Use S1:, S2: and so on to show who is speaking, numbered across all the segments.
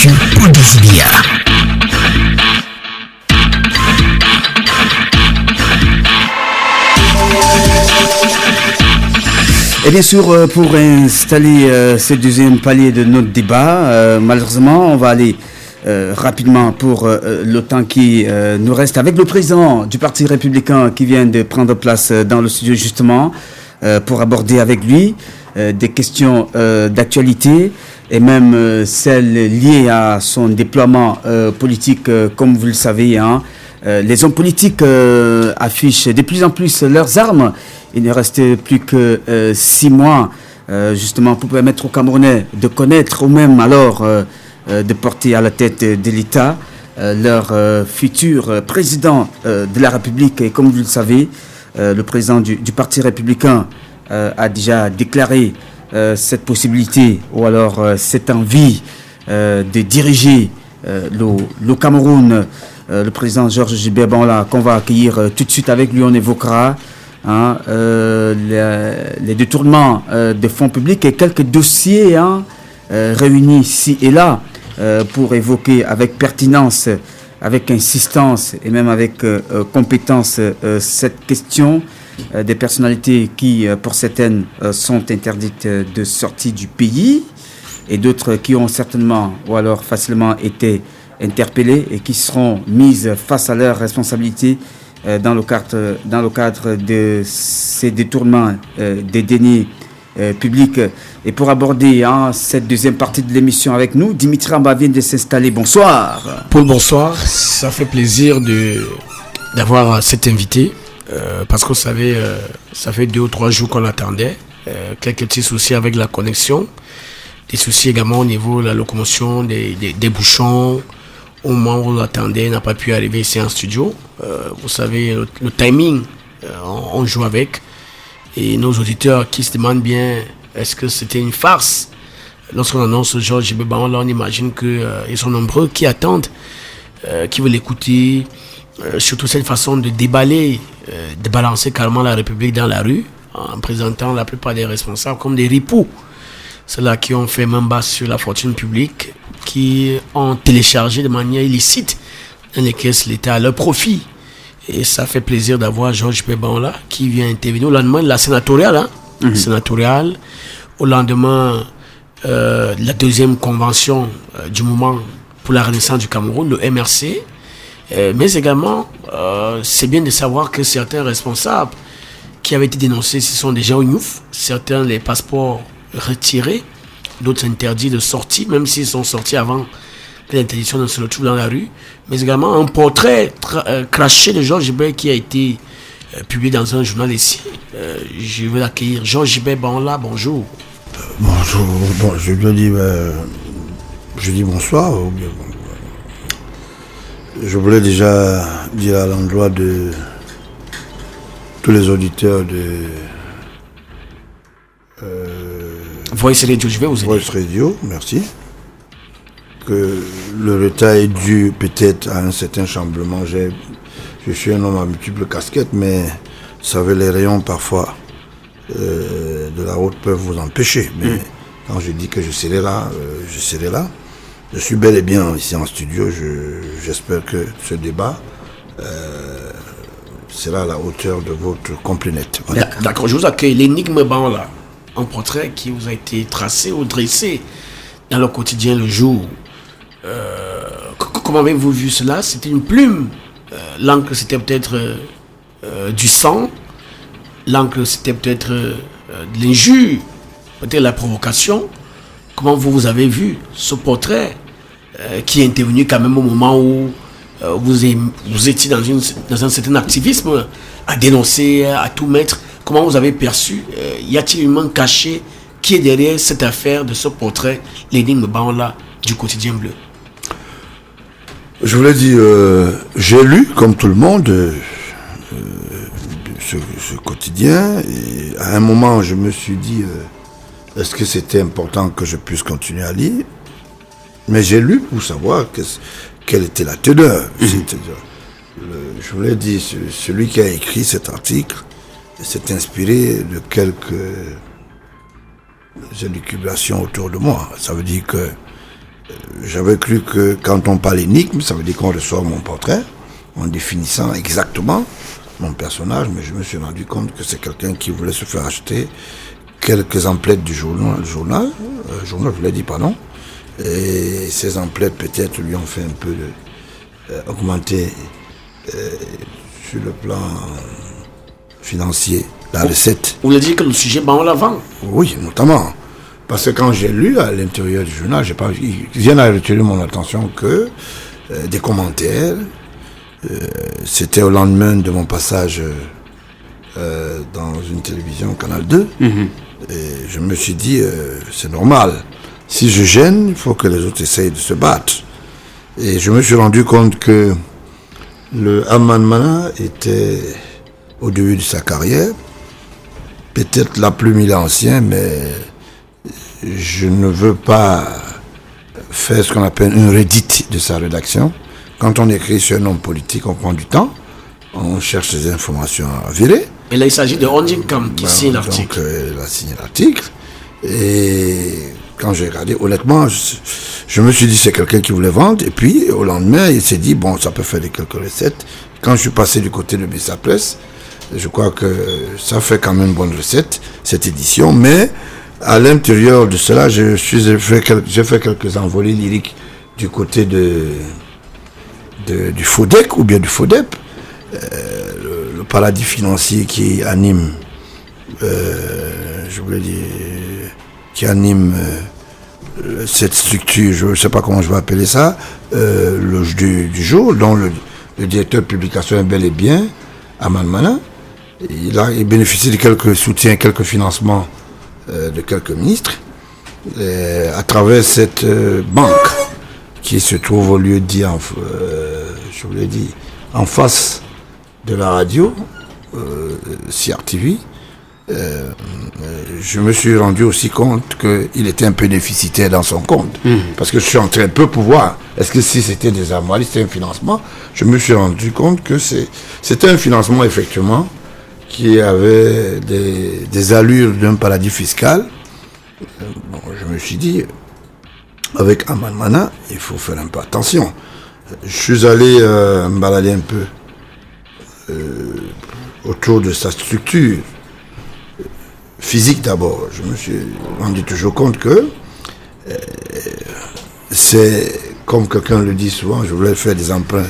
S1: Actu Oudessilia. Et bien sûr, pour installer ce deuxième palier de notre débat, malheureusement, on va aller rapidement pour le temps qui nous reste avec le président du Parti républicain qui vient de prendre place dans le studio justement pour aborder avec lui des questions d'actualité et même celles liées à son déploiement politique, comme vous le savez. Les hommes politiques affichent de plus en plus leurs armes. Il ne reste plus que 6 mois justement pour permettre aux Camerounais de connaître ou même alors de porter à la tête de l'État leur futur président de la République. Et comme vous le savez, le président du Parti républicain a déjà déclaré cette possibilité ou alors cette envie de diriger le Cameroun. Le président Georges Gilbert Banla, qu'on va accueillir tout de suite avec lui, on évoquera les détournements de fonds publics et quelques dossiers réunis ici et là pour évoquer avec pertinence, avec insistance et même avec compétence cette question des personnalités qui, pour certaines, sont interdites de sortie du pays et d'autres qui ont certainement ou alors facilement été interpellées et qui seront mises face à leurs responsabilités dans le cadre de ces détournements des deniers publics. Et pour aborder cette deuxième partie de l'émission avec nous, Dimitri Amba vient de s'installer. Bonsoir.
S2: Paul, bonsoir. Ça fait plaisir d'avoir cet invité parce que vous savez, ça fait 2 ou 3 jours qu'on l'attendait. Quelques petits soucis avec la connexion, des soucis également au niveau de la locomotion, des bouchons. Au moment où on l'attendait, il n'a pas pu arriver ici en studio. Vous savez, le timing, on joue avec. Et nos auditeurs qui se demandent bien, est-ce que c'était une farce? Lorsqu'on annonce Georges Gilbert Banla, on imagine qu'ils sont nombreux qui attendent, qui veulent écouter, surtout cette façon de déballer, de balancer carrément la République dans la rue, en présentant la plupart des responsables comme des ripoux. Ceux-là qui ont fait main basse sur la fortune publique, qui ont téléchargé de manière illicite dans les caisses de l'État à leur profit. Et ça fait plaisir d'avoir Georges Gilbert Banla qui vient intervenir au lendemain de la sénatoriale. Sénatoriale, au lendemain de la deuxième convention du mouvement pour la renaissance du Cameroun, le MRC. Mais également, c'est bien de savoir que certains responsables qui avaient été dénoncés, ce sont des gens au Niouf, certains les passeports retirés, d'autres interdits de sortie, même s'ils sont sortis avant que l'interdiction ne se retrouve dans la rue, mais également un portrait craché de Georges Gilbert qui a été publié dans un journal ici. Je vais l'accueillir. Georges Gilbert Banla, bonjour.
S3: Bonjour, bon, je dis bonsoir. Je voulais déjà dire à l'endroit de tous les auditeurs de
S2: Voice Radio, je vais vous aider.
S3: Voice Radio, merci. Que le retard est dû peut-être à un certain chamblement. Je suis un homme à multiples casquettes, mais vous savez, les rayons parfois de la route peuvent vous empêcher. Mais quand je dis que je serai là, je serai là. Je suis bel et bien ici en studio. J'espère que ce débat sera à la hauteur de votre complénette. Voilà.
S2: D'accord, je vous accueille. L'énigme Banla, un portrait qui vous a été tracé ou dressé dans le quotidien le jour. Comment avez-vous vu cela? C'était une plume. L'encre, c'était peut-être du sang. L'encre, c'était peut-être de l'injure, peut-être la provocation. Comment vous avez vu ce portrait qui est intervenu quand même au moment où vous étiez dans un certain activisme à dénoncer, à tout mettre? Comment vous avez perçu? Y a-t-il une main cachée qui est derrière cette affaire de ce portrait, l'énigme Banla du quotidien bleu?
S3: Je voulais dire, j'ai lu, comme tout le monde, ce quotidien. Et à un moment, je me suis dit, est-ce que c'était important que je puisse continuer à lire? Mais j'ai lu pour savoir quelle était la teneur. Je voulais dire, celui qui a écrit cet article s'est inspiré de quelques élucubrations autour de moi. Ça veut dire que J'avais cru que quand on parle énigme, ça veut dire qu'on ressort mon portrait en définissant exactement mon personnage, mais je me suis rendu compte que c'est quelqu'un qui voulait se faire acheter quelques emplettes du journal, je l'ai dit, pardon, et ces emplettes peut-être lui ont fait un peu augmenter sur le plan financier la recette.
S2: Vous voulez dire que le sujet bat en l'avant?
S3: Oui, notamment. Parce que quand j'ai lu à l'intérieur du journal, rien n'a retenu mon attention que des commentaires. C'était au lendemain de mon passage dans une télévision, Canal 2. Et je me suis dit, c'est normal. Si je gêne, il faut que les autres essayent de se battre. Et je me suis rendu compte que le Haman Mana était au début de sa carrière, peut-être la plus mille ancien, mais je ne veux pas faire ce qu'on appelle une redite de sa rédaction. Quand on écrit sur un homme politique, on prend du temps, on cherche des informations à virer.
S2: Et là, il s'agit de Ondjinkam qui signe l'article.
S3: Donc, il a signé l'article. Et quand j'ai regardé, honnêtement, je me suis dit c'est quelqu'un qui voulait vendre. Et puis, au lendemain, il s'est dit, bon, ça peut faire quelques recettes. Quand je suis passé du côté de Bessa Presse, je crois que ça fait quand même une bonne recette, cette édition. Mais à l'intérieur de cela, j'ai fait quelques envolées lyriques du côté du FODEC ou bien du FODEP, le paradis financier qui anime, qui anime cette structure, je ne sais pas comment je vais appeler ça, du jour, dont le directeur de publication est bel et bien Haman Mana. Il bénéficie de quelques soutiens, quelques financements de quelques ministres à travers cette banque qui se trouve au lieu dit en face de la radio CRTV. Je me suis rendu aussi compte qu'il était un peu déficitaire dans son compte. Parce que je suis en train peu pour voir. Est-ce que si c'était des armoiries, c'était un financement? Je me suis rendu compte que c'était un financement effectivement qui avait des allures d'un paradis fiscal. Je me suis dit, avec Haman Mana, il faut faire un peu attention. Je suis allé me balader un peu autour de sa structure physique d'abord. Je me suis rendu toujours compte que c'est, comme quelqu'un le dit souvent, je voulais faire des emprunts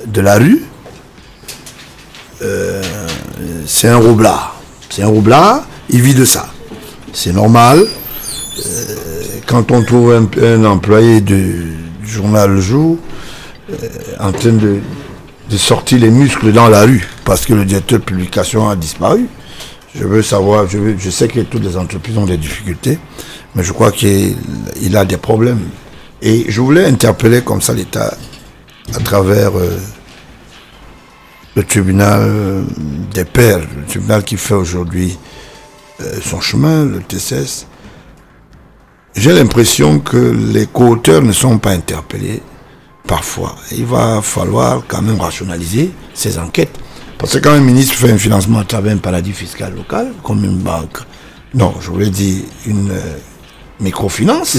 S3: de la rue. C'est un roublard. C'est un roublard, il vit de ça. C'est normal. Quand on trouve un employé du journal Le Jour en train de sortir les muscles dans la rue parce que le directeur de publication a disparu, je veux savoir, je sais que toutes les entreprises ont des difficultés, mais je crois qu'il a des problèmes. Et je voulais interpeller comme ça l'État à travers le tribunal des pairs, le tribunal qui fait aujourd'hui son chemin, le TCS. J'ai l'impression que les co-auteurs ne sont pas interpellés parfois. Il va falloir quand même rationaliser ces enquêtes. Parce que quand un ministre fait un financement à travers un paradis fiscal local, comme une banque, non, je voulais dire une microfinance,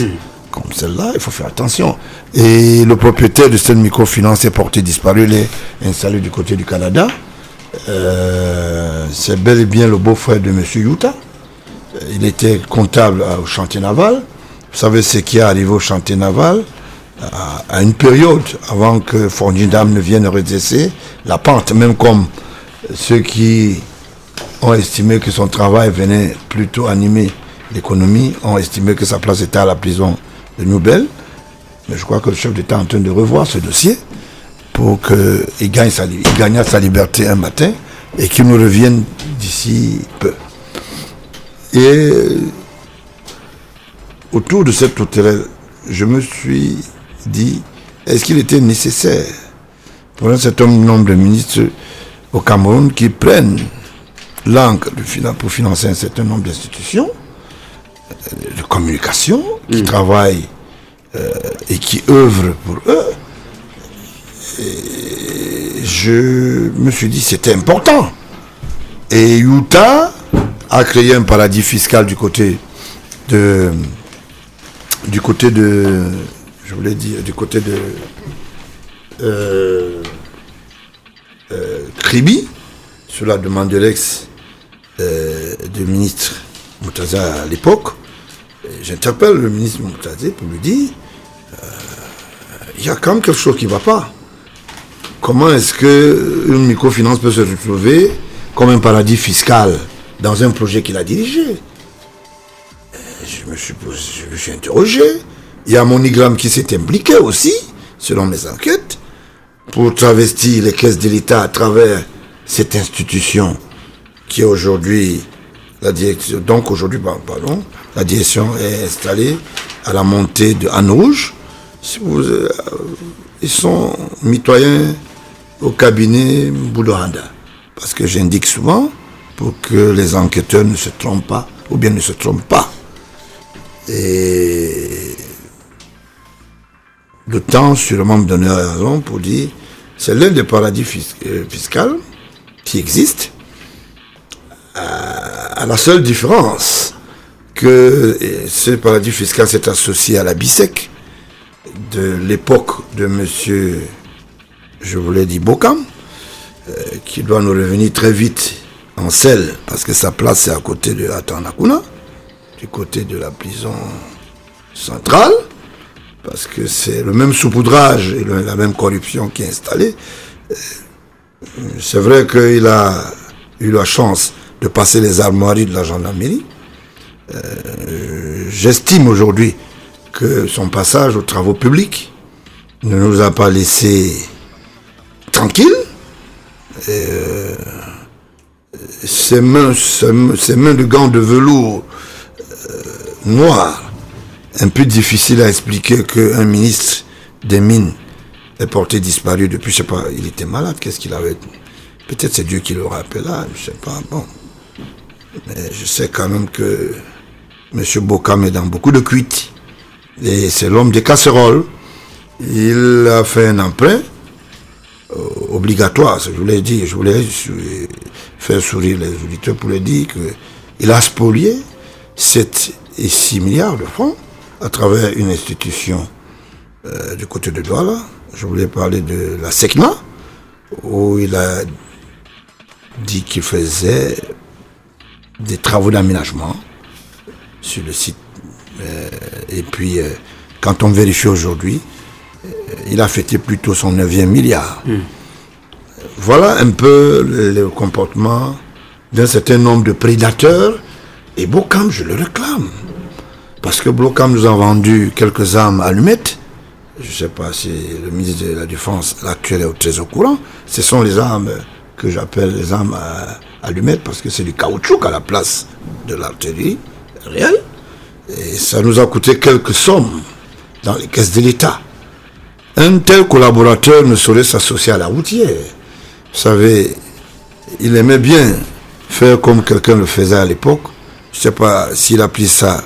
S3: comme celle-là, il faut faire attention. Et le propriétaire de cette microfinance est porté disparu, il est installé du côté du Canada. C'est bel et bien le beau-frère de M. Yuta. Il était comptable au chantier naval. Vous savez ce qui est arrivé au chantier naval à une période avant que Fordidam ne vienne redresser la pente, même comme ceux qui ont estimé que son travail venait plutôt animer l'économie, ont estimé que sa place était à la prison de Nouvelle. Mais je crois que le chef d'État est en train de revoir ce dossier pour qu'il gagne sa liberté un matin et qu'il nous revienne d'ici peu. Et autour de cette hôtel, je me suis dit, est-ce qu'il était nécessaire pour un certain nombre de ministres au Cameroun qui prennent l'encre pour financer un certain nombre d'institutions de communication, qui travaillent et qui œuvrent pour eux. Et je me suis dit, c'était important. Et Yuta a créé un paradis fiscal du côté de je voulais dire, du côté de Kribi, sur la demande de l'ex du ministre Moutaza à l'époque. J'interpelle le ministre Moutaza pour lui dire il y a quand même quelque chose qui ne va pas. Comment est-ce qu'une microfinance peut se retrouver comme un paradis fiscal dans un projet qu'il a dirigé? Je me suis interrogé. Il y a Monigram qui s'est impliqué aussi, selon mes enquêtes, pour travestir les caisses de l'État à travers cette institution qui est aujourd'hui la direction. Donc aujourd'hui, pardon, la direction est installée à la montée de Anne Rouge. Ils sont mitoyens au cabinet Boudohanda. Parce que j'indique souvent pour que les enquêteurs ne se trompent pas, ou bien ne se trompent pas. Et le temps sûrement me donnera raison pour dire c'est l'un des paradis fiscaux qui existe, à la seule différence que ce paradis fiscal s'est associé à la BISEC de l'époque de monsieur, je voulais dire Bokam, qui doit nous revenir très vite en selle, parce que sa place c'est à côté de Atanakuna, du côté de la prison centrale, parce que c'est le même saupoudrage et la même corruption qui est installée. C'est vrai qu'il a eu la chance de passer les armoiries de la gendarmerie. J'estime aujourd'hui que son passage aux travaux publics ne nous a pas laissé tranquilles. Ses mains de gants de velours noirs, un peu difficile à expliquer qu'un ministre des Mines est porté disparu depuis, je sais pas, il était malade, qu'est-ce qu'il avait? Peut-être c'est Dieu qui le rappela, je sais pas, bon. Mais je sais quand même que M. Bokam est dans beaucoup de cuites. Et c'est l'homme des casseroles. Il a fait un emprunt obligatoire, je voulais dire, je voulais faire sourire les auditeurs pour leur dire qu'il a spolié 7 et 6 milliards de francs à travers une institution du côté de Douala. Je voulais parler de la SECNA, où il a dit qu'il faisait des travaux d'aménagement sur le site. Et puis, quand on vérifie aujourd'hui, il a fêté plutôt son 9e milliard. Voilà un peu le comportement d'un certain nombre de prédateurs. Et Bokam, je le réclame. Parce que Bokam nous a vendu quelques armes allumettes. Je ne sais pas si le ministre de la Défense actuel est très au courant. Ce sont les armes que j'appelle les armes allumettes parce que c'est du caoutchouc à la place de l'artillerie réelle. Et ça nous a coûté quelques sommes dans les caisses de l'État. Un tel collaborateur ne saurait s'associer à la routière. Vous savez, il aimait bien faire comme quelqu'un le faisait à l'époque. Je ne sais pas s'il a pris ça.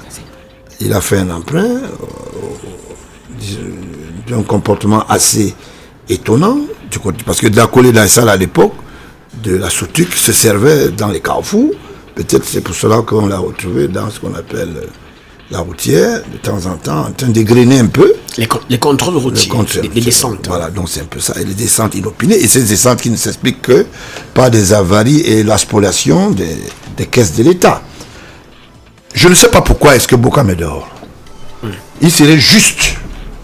S3: Il a fait un emprunt d'un comportement assez étonnant. Parce que de la collée d'Aïssal à l'époque, de la Soutuk se servait dans les carrefours. Peut-être c'est pour cela qu'on l'a retrouvé dans ce qu'on appelle la routière, de temps en temps, en train d'égrener un peu.
S2: Les contrôles routiers, les descentes.
S3: Voilà, donc c'est un peu ça. Et les descentes inopinées. Et ces descentes qui ne s'expliquent que par des avaries et la spoliation des caisses de l'État. Je ne sais pas pourquoi est-ce que Bokam est dehors. Il serait juste,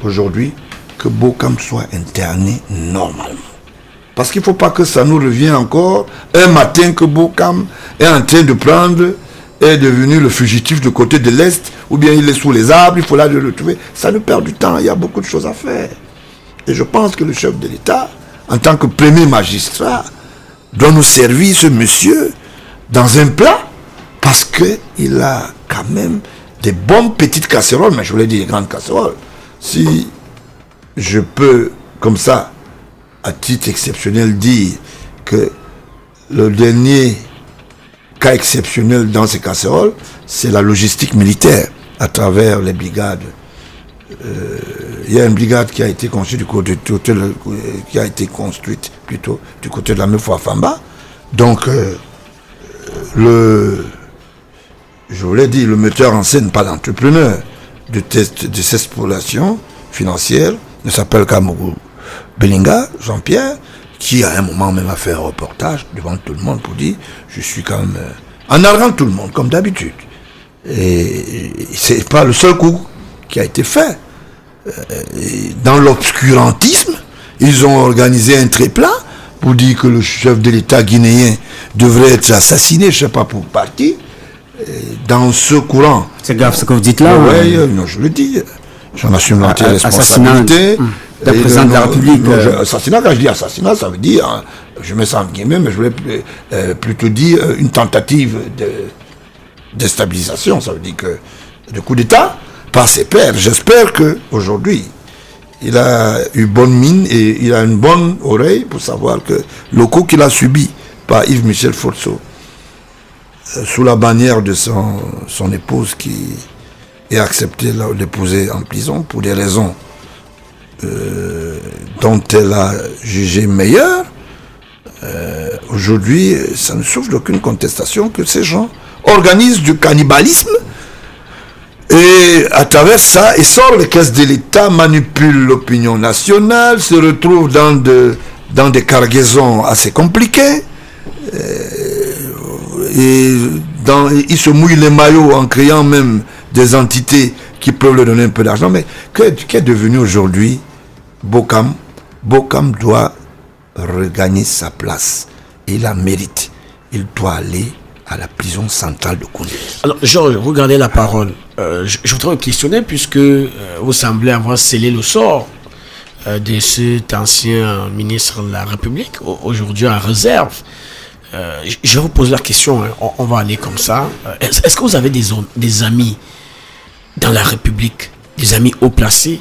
S3: aujourd'hui, que Bokam soit interné normalement. Parce qu'il ne faut pas que ça nous revienne encore un matin que Bokam est en train de prendre, est devenu le fugitif du côté de l'Est, ou bien il est sous les arbres, il faut là le retrouver. Ça nous perd du temps, il y a beaucoup de choses à faire. Et je pense que le chef de l'État, en tant que premier magistrat, doit nous servir ce monsieur dans un plat, parce qu'il a quand même des bonnes petites casseroles, mais je voulais dire des grandes casseroles. Si je peux, comme ça, à titre exceptionnel, dire que le dernier cas exceptionnel dans ces casseroles, c'est la logistique militaire à travers les brigades. Il y a une brigade qui a été construite du côté de la Meufouafamba. Donc, je voulais dire, le metteur en scène, pas l'entrepreneur de cette exploration, financière, ne s'appelle qu'Amougou Belinga, Jean-Pierre, qui à un moment même a fait un reportage devant tout le monde pour dire je suis quand même en narguant tout le monde comme d'habitude. Et c'est pas le seul coup qui a été fait. Dans l'obscurantisme, ils ont organisé un tréplat pour dire que le chef de l'État guinéen devrait être assassiné, je sais pas pour parti. Dans ce courant.
S1: C'est grave ce que vous dites là.
S3: Oui, non, je le dis. J'en assume l'entière responsabilité.
S1: Le président de la République.
S3: Assassinat, quand je dis assassinat, ça veut dire, je mets ça en guillemets, mais je voulais plutôt dire une tentative de déstabilisation. Ça veut dire que le coup d'État par ses pairs. J'espère qu'aujourd'hui, il a eu bonne mine et il a une bonne oreille pour savoir que le coup qu'il a subi par Yves-Michel Folso, sous la bannière de son épouse qui est accepté de l'épouser en prison pour des raisons dont elle a jugé meilleures, aujourd'hui, ça ne souffre d'aucune contestation que ces gens organisent du cannibalisme et à travers ça, ils sortent les caisses de l'État, manipulent l'opinion nationale, se retrouvent dans des cargaisons assez compliquées. Et ils se mouillent les maillots en créant même des entités qui peuvent leur donner un peu d'argent. Mais qu'est devenu aujourd'hui Bokam? Bokam doit regagner sa place. Et il la mérite. Il doit aller à la prison centrale de Koundé.
S2: Alors, Georges, regardez la parole. Je voudrais vous questionner puisque vous semblez avoir scellé le sort de cet ancien ministre de la République, aujourd'hui en réserve. Je vais vous poser la question, hein. On va aller comme ça. Est-ce que vous avez des amis dans la République, des amis haut placés,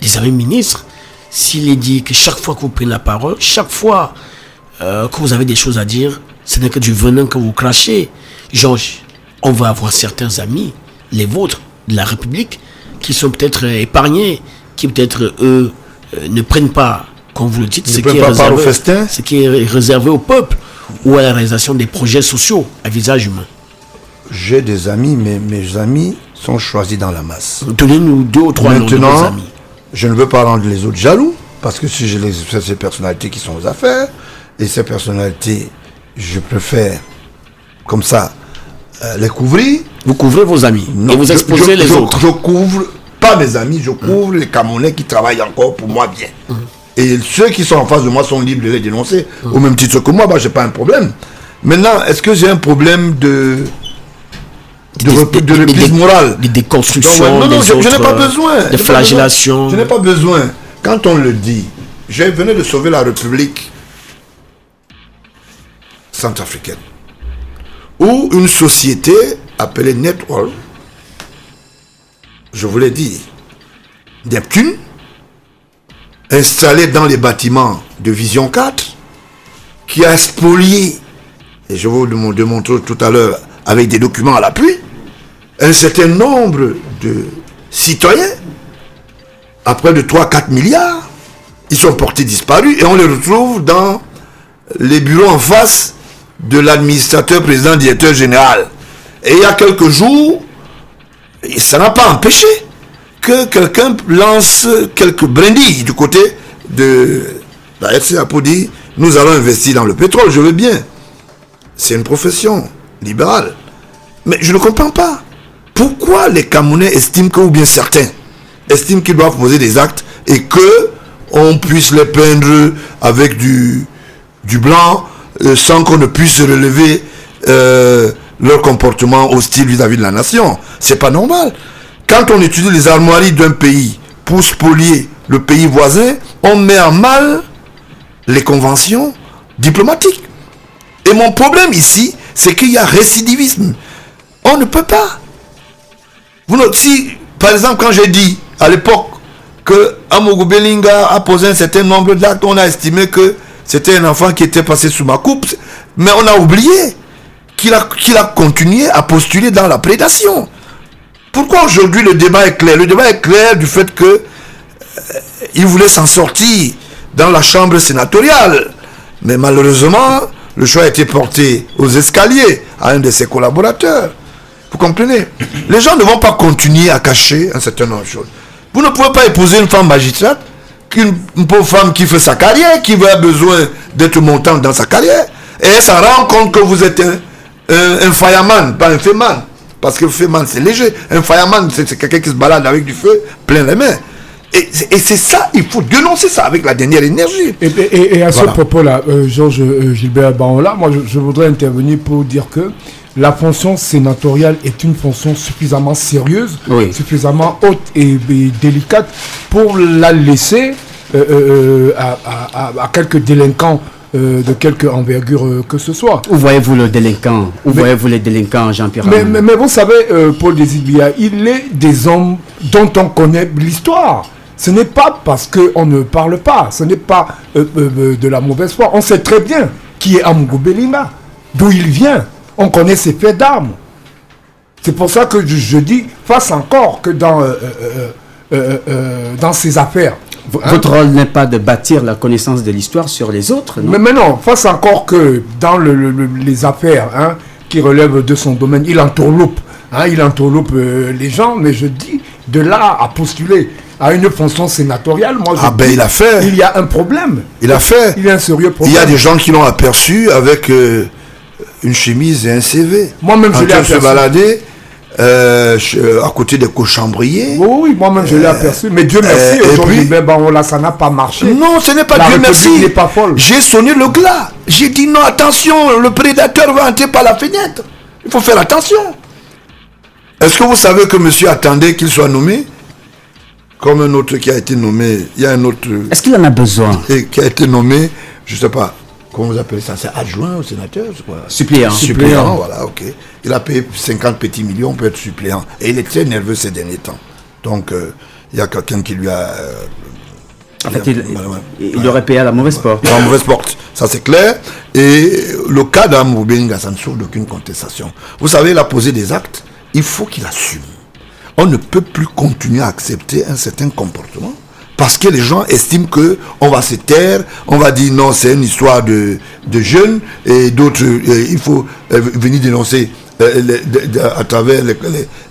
S2: des amis ministres? S'il est dit que chaque fois que vous prenez la parole, chaque fois que vous avez des choses à dire, ce n'est que du venin que vous crachez. Georges, on va avoir certains amis, les vôtres, de la République, qui sont peut-être épargnés, qui peut-être, eux, ne prennent pas, comme vous le dites, ce qui est réservé au peuple ou à la réalisation des projets sociaux à visage humain.
S3: J'ai des amis, mais mes amis sont choisis dans la masse.
S2: Donnez-nous 2 ou 3 noms de vos amis.
S3: Je ne veux pas rendre les autres jaloux, parce que si je les ces personnalités qui sont aux affaires, et ces personnalités, je préfère, comme ça, les couvrir.
S2: Vous couvrez vos amis, non, et vous exposez les autres.
S3: Je couvre pas mes amis, je couvre les Camerounais qui travaillent encore pour moi bien. Et ceux qui sont en face de moi sont libres de les dénoncer, au même titre que moi, je n'ai pas un problème. Maintenant, est-ce que j'ai un problème de reprise morale,
S2: de déconstruction,
S3: non, je n'ai pas besoin.
S2: De flagellation.
S3: Je n'ai pas besoin. Quand on le dit, je venais de sauver la République centrafricaine, où une société appelée Networld, je vous l'ai dit, Neptune, installée dans les bâtiments de Vision 4, qui a spolié, et je vais vous démontrer tout à l'heure avec des documents à l'appui, un certain nombre de citoyens, à près de 3-4 milliards, ils sont portés disparus et on les retrouve dans les bureaux en face de l'administrateur président directeur général. Et il y a quelques jours, ça n'a pas empêché que quelqu'un lance quelques brindilles du côté de la FCA pour dire nous allons investir dans le pétrole, je veux bien. C'est une profession libérale. Mais je ne comprends pas. Pourquoi les Camerounais estiment que, ou bien certains, estiment qu'ils doivent poser des actes et que on puisse les peindre avec du blanc sans qu'on ne puisse relever leur comportement hostile vis-à-vis de la nation. C'est pas normal. Quand on étudie les armoiries d'un pays pour spolier le pays voisin, on met en mal les conventions diplomatiques. Et mon problème ici, c'est qu'il y a récidivisme. On ne peut pas. Si, par exemple, quand j'ai dit à l'époque que Amougou Belinga a posé un certain nombre d'actes, on a estimé que c'était un enfant qui était passé sous ma coupe, mais on a oublié qu'il a continué à postuler dans la prédation. Pourquoi aujourd'hui le débat est clair? Le débat est clair du fait que il voulait s'en sortir dans la chambre sénatoriale. Mais malheureusement, le choix a été porté aux escaliers à un de ses collaborateurs. Vous comprenez? Les gens ne vont pas continuer à cacher un certain nombre de choses. Vous ne pouvez pas épouser une femme magistrate, une pauvre femme qui fait sa carrière, qui a besoin d'être montante dans sa carrière. Et elle s'en rend compte que vous êtes un fireman, pas un féman. Parce que le féman, c'est léger. Un fireman, c'est quelqu'un qui se balade avec du feu plein les mains. Et c'est ça, il faut dénoncer ça avec la dernière énergie.
S4: Et à ce propos-là, Georges Gilbert Baola, moi je voudrais intervenir pour dire que la fonction sénatoriale est une fonction suffisamment sérieuse, suffisamment haute et délicate pour la laisser à quelques délinquants de quelque envergure que ce soit.
S1: Où voyez-vous le délinquant? Où voyez-vous les délinquants, Jean-Pierre?
S4: Mais vous savez, Paul Désigbia, il est des hommes dont on connaît l'histoire. Ce n'est pas parce qu'on ne parle pas, ce n'est pas de la mauvaise foi. On sait très bien qui est Amougou Belinga, d'où il vient. On connaît ses faits d'armes. C'est pour ça que je dis, face encore que dans ces affaires.
S1: Votre rôle n'est pas de bâtir la connaissance de l'histoire sur les autres, non?
S4: Mais non, face encore que dans les affaires qui relèvent de son domaine, il entourloupe les gens, mais je dis, de là à postuler à une fonction sénatoriale, moi je dis,
S3: il a fait.
S4: Il y a un problème.
S3: Il a fait.
S4: Il y a un sérieux problème.
S3: Il y a des gens qui l'ont aperçu avec une chemise et un CV.
S4: Moi-même, je l'ai aperçu.
S3: Se balader à côté des cochambriers.
S4: Oui, moi-même, je l'ai aperçu. Mais Dieu merci, aujourd'hui, ça n'a pas marché.
S3: Non, ce n'est pas
S4: la
S3: Dieu merci.
S4: n'est pas folle.
S3: J'ai sonné le glas. J'ai dit non, attention, le prédateur va entrer par la fenêtre. Il faut faire attention. Est-ce que vous savez que monsieur attendait qu'il soit nommé? Comme un autre qui a été nommé, il y a un autre...
S1: Est-ce qu'il en a besoin?
S3: Qui a été nommé, je ne sais pas, comment vous appelez ça? C'est adjoint au sénateur, c'est quoi?
S1: Suppléant.
S3: Suppléant, voilà, ok. Il a payé 50 petits millions pour être suppléant. Et il est très nerveux ces derniers temps. Donc, il y a quelqu'un qui lui a...
S1: En fait, il aurait payé à la mauvaise porte.
S3: À la mauvaise porte, ça c'est clair. Et le cas d'Amougou Belinga, ça ne souffre d'aucune contestation. Vous savez, il a posé des actes, il faut qu'il assume. On ne peut plus continuer à accepter un certain comportement parce que les gens estiment qu'on va se taire, on va dire non, c'est une histoire de jeunes et d'autres, il faut venir dénoncer à travers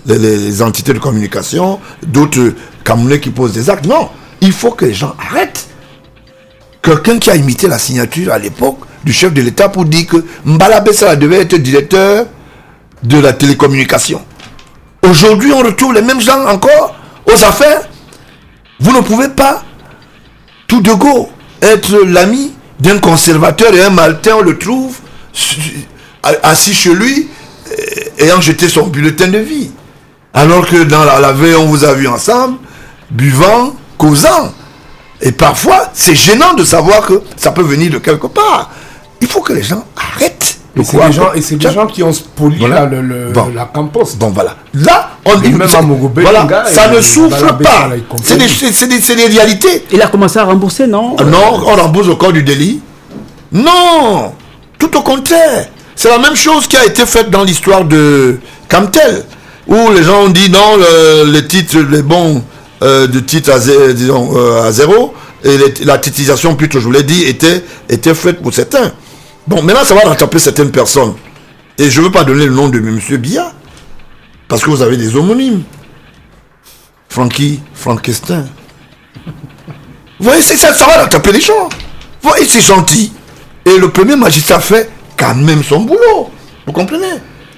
S3: les entités de communication, d'autres Camerounais qui posent des actes. Non, il faut que les gens arrêtent. Quelqu'un qui a imité la signature à l'époque du chef de l'État pour dire que Mbala Bessa devait être directeur de la télécommunication. Aujourd'hui, on retrouve les mêmes gens encore aux affaires. Vous ne pouvez pas, tout de go, être l'ami d'un conservateur et un maltais, on le trouve assis chez lui, ayant jeté son bulletin de vie. Alors que dans la veille, on vous a vu ensemble, buvant, causant. Et parfois, c'est gênant de savoir que ça peut venir de quelque part. Il faut que les gens arrêtent.
S4: Et c'est des gens qui ont spoli la campus.
S3: Bon, voilà. Là, on dit
S4: même à Mougobé,
S3: voilà, ça ne souffre pas. C'est des réalités.
S1: Il a commencé à rembourser, non?
S3: Non, on rembourse au corps du délit. Non, tout au contraire. C'est la même chose qui a été faite dans l'histoire de Camtel, où les gens ont dit non, les titres, les bons de titres à zéro, et la titrisation, plutôt, je vous l'ai dit, était faite pour certains. Bon, maintenant, ça va rattraper certaines personnes. Et je ne veux pas donner le nom de M. Biya, parce que vous avez des homonymes. Frankenstein. Vous voyez, ça va rattraper les gens. Vous voyez, c'est gentil. Et le premier magistrat fait quand même son boulot. Vous comprenez?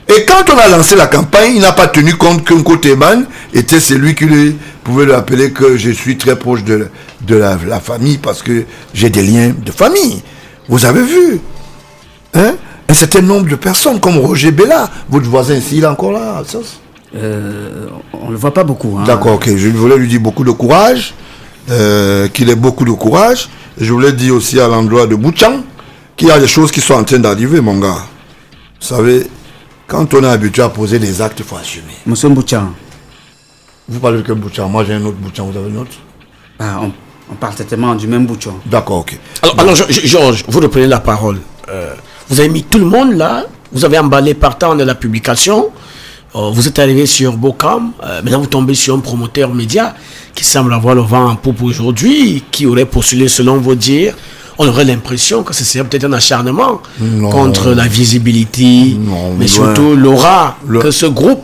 S3: Et quand on a lancé la campagne, il n'a pas tenu compte qu'un Koteman était celui qui pouvait lui appeler que je suis très proche de la famille parce que j'ai des liens de famille. Vous avez vu? Hein? Un certain nombre de personnes comme Roger Bella, votre voisin ici, il est encore là.
S1: On ne le voit pas beaucoup. Hein.
S3: D'accord, ok. Je voulais lui dire beaucoup de courage, qu'il ait beaucoup de courage. Et je voulais dire aussi à l'endroit de Bouchang qu'il y a des choses qui sont en train d'arriver, mon gars. Vous savez, quand on est habitué à poser des actes, il faut assumer.
S1: Monsieur Bouchang.
S3: Vous parlez de quel Bouchang? Moi j'ai un autre Bouchang, vous avez un autre?
S1: On parle certainement du même Bouchang.
S3: D'accord, ok.
S2: Alors Georges, vous reprenez la parole. Vous avez mis tout le monde là, vous avez emballé par temps de la publication, vous êtes arrivé sur Bocam, maintenant vous tombez sur un promoteur média qui semble avoir le vent en poupe aujourd'hui, qui aurait postulé selon vos dires. On aurait l'impression que ce serait peut-être un acharnement contre la visibilité, mais surtout l'aura que ce groupe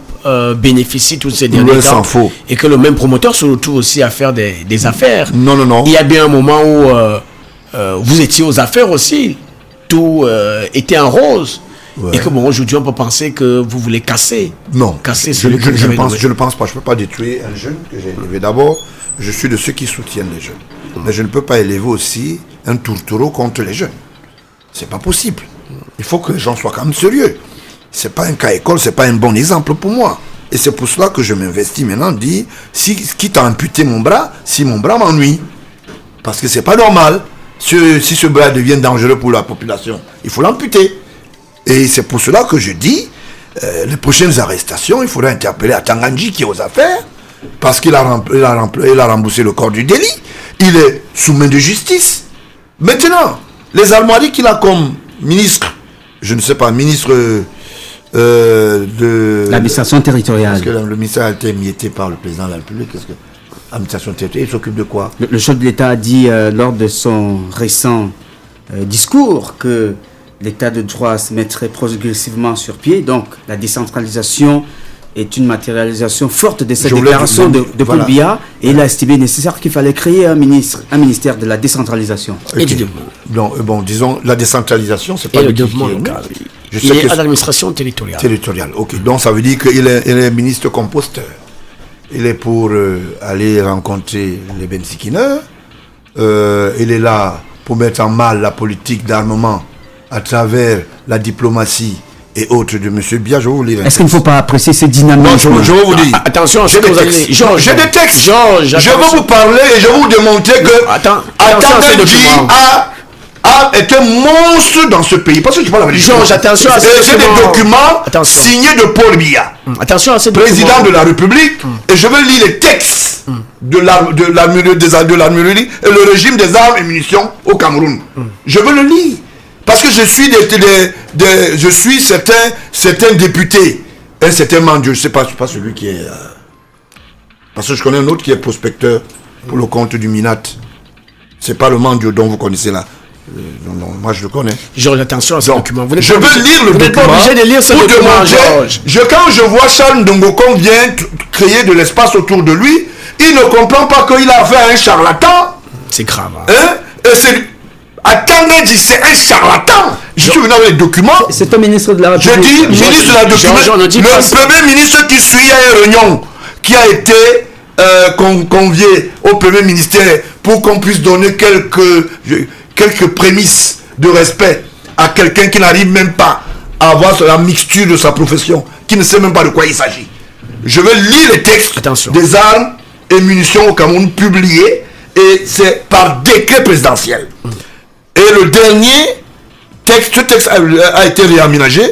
S2: bénéficient tous ces derniers
S3: Loin
S2: temps.
S3: s'en faut.
S2: Et que le même promoteur se retrouve aussi à faire des affaires.
S3: Non.
S2: Il y a bien un moment où vous étiez aux affaires aussi. Tout était en rose.
S3: Ouais.
S2: Et que bon, aujourd'hui, on peut penser que vous voulez casser.
S3: Non,
S2: Casser
S3: je
S2: celui que vous avez nommé.
S3: ne pense pas. Je ne peux pas détruire un jeune que j'ai élevé. D'abord, je suis de ceux qui soutiennent les jeunes. Mais je ne peux pas élever aussi un tourtereau contre les jeunes. C'est pas possible. Il faut que les gens soient quand même sérieux. C'est pas un cas école, c'est pas un bon exemple pour moi. Et c'est pour cela que je m'investis maintenant, dire, quitte à amputer mon bras, si mon bras m'ennuie. Parce que c'est pas normal. Si ce bras devient dangereux pour la population, il faut l'amputer. Et c'est pour cela que je dis, les prochaines arrestations, il faudra interpeller Atanganji qui est aux affaires, parce qu'il a remboursé le corps du délit. Il est sous main de justice. Maintenant, les armoiries qu'il a comme ministre, je ne sais pas, ministre de...
S1: L'administration territoriale.
S3: Parce que le ministère a été émietté par le président de la République. Qu'est-ce que... Administration territoriale, il s'occupe de quoi?
S1: Le chef de l'État a dit lors de son récent discours que l'État de droit se mettrait progressivement sur pied. Donc, la décentralisation est une matérialisation forte de cette déclaration de Paul Biya. Et il a estimé nécessaire qu'il fallait créer un ministère de la décentralisation.
S2: Et du
S3: développement. Bon, disons, la décentralisation, c'est pas
S2: et le
S3: lui qui
S2: développement
S3: est
S2: local.
S3: Je
S2: Il
S3: sais
S2: est
S3: que
S2: à l'administration territoriale.
S3: territorial. Ok, donc ça veut dire qu'il est ministre composteur. Il est pour aller rencontrer les Bensikineurs. Il est là pour mettre en mal la politique d'armement à travers la diplomatie et autres de M. Biya. Je vais vous lire.
S1: Est-ce qu'il ne faut pas apprécier ces dynamiques?
S3: Non, je vais vous dire.
S2: Attention à ce
S3: J'ai
S2: que
S3: des
S2: vous allez
S3: textes.
S2: dire. Georges,
S3: J'ai des textes.
S2: Georges,
S3: je vais
S2: attention.
S3: vous parler et je vais vous démontrer que Atanganji est un monstre dans ce pays. Parce que je parle avec
S2: Georges, attention à ces
S3: j'ai des documents
S2: Attention.
S3: signés de Paul Biya,
S2: Attention à ces
S3: président
S2: documents.
S3: de la République, et je vais lire les textes de l'armurerie et le régime des armes et munitions au Cameroun. Je veux le lire. Parce que je suis je suis certains députés, un certain Mandieu, je ne sais pas, pas celui qui est... parce que je connais un autre qui est prospecteur pour le compte du Minat. C'est pas le Mandieu dont vous connaissez là. Non, moi je le connais.
S2: Georges, attention à ces
S3: Donc,
S2: documents. Vous n'êtes
S3: je
S2: pas
S3: veux
S2: obligé-
S3: lire le
S2: vous n'êtes pas
S3: document
S2: obligé de lire ce
S3: pour
S2: document,
S3: démontrer.
S2: Georges.
S3: Quand je vois Charles Ndongokon vient créer de l'espace autour de lui, il ne comprend pas qu'il a affaire à un charlatan.
S2: C'est grave. Hein?
S3: Hein? Et c'est... Atanganji, c'est un charlatan. Je suis venu avec les documents.
S1: C'est un ministre de la
S3: Je
S1: République.
S3: dis ministre de la document.
S2: Georges, on ne dit pas ça.
S3: Le premier ministre qui suit à une réunion, qui a été convié au premier ministère pour qu'on puisse donner quelques prémices de respect à quelqu'un qui n'arrive même pas à avoir la mixture de sa profession, qui ne sait même pas de quoi il s'agit. Je vais lire les textes
S2: Attention.
S3: des armes et munitions au Cameroun publiés, et c'est par décret présidentiel. Et le dernier texte, ce texte a été réaménagé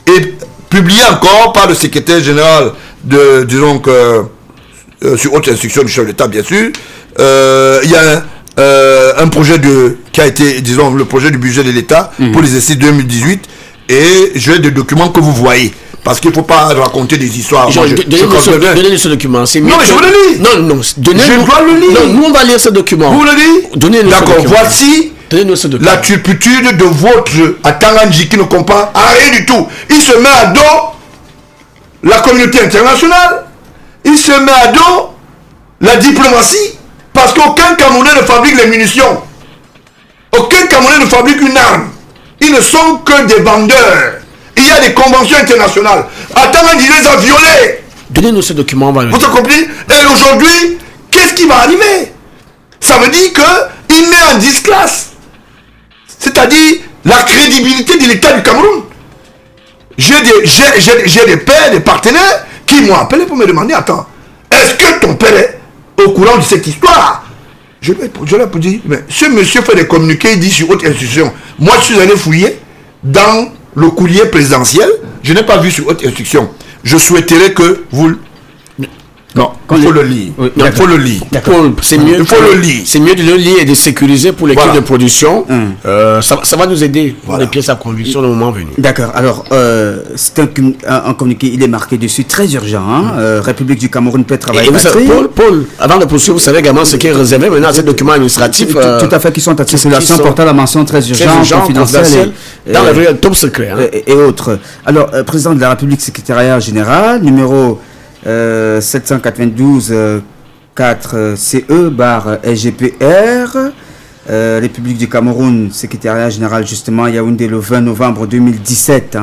S3: et publié encore par le secrétaire général de, disons que, sur haute instruction du chef de l'État, bien sûr. Il y a un projet qui a été, disons, le projet du budget de l'État pour l'exercice 2018, et j'ai des documents que vous voyez. Parce qu'il ne faut pas raconter des histoires. Moi,
S2: Donnez-nous ce document. C'est mieux
S3: non, mais je vous le lis.
S2: Non, donnez-nous.
S3: Je dois le lire.
S2: Non, nous, on va lire ce document.
S3: Vous le dites?
S2: Donnez-nous ce
S3: D'accord,
S2: document.
S3: voici
S2: Donnez-nous ce document.
S3: la turpitude de votre Atanganji qui ne comprend rien du tout. Il se met à dos la communauté internationale. Il se met à dos la diplomatie. Parce qu'aucun Camerounais ne fabrique les munitions. Aucun Camerounais ne fabrique une arme. Ils ne sont que des vendeurs. Il y a des conventions internationales. Atanganji les a violées.
S2: Donnez-nous ce document, on va le
S3: Vous
S2: lire.
S3: avez compris? Et aujourd'hui, qu'est-ce qui va arriver? Ça veut dire qu'il met en disclasse. C'est-à-dire la crédibilité de l'État du Cameroun. J'ai des pères, des partenaires qui m'ont appelé pour me demander, attends, est-ce que ton père est au courant de cette histoire? Je leur ai dit, mais ce monsieur fait des communiqués, il dit sur haute instruction. Moi, je suis allé fouiller dans le courrier présidentiel. Je n'ai pas vu sur haute instruction. Je souhaiterais que vous... Non, il faut le lire.
S1: Oui,
S3: Il faut le lire.
S2: Paul, c'est mieux.
S3: Il faut le lire.
S2: C'est mieux de le lire et de sécuriser pour l'équipe
S3: Voilà.
S2: de production. Ça va nous aider pour
S3: Voilà.
S2: les pièces à conviction le moment venu.
S1: D'accord, alors c'est un communiqué, il est marqué dessus, très urgent. Hein? République du Cameroun peut travailler.
S2: Et vous savez, Paul, avant de poursuivre, vous savez également ce qui est réservé maintenant à ces documents administratifs.
S1: Tout à fait, qui sont à circulation, portant la mention très urgente, confidentielle
S2: dans le top secret. Hein.
S1: Et autres. Alors, président de la République, secrétariat général, numéro 792 4 CE/SGPR. République du Cameroun, secrétariat général justement Yaoundé le 20 novembre 2017.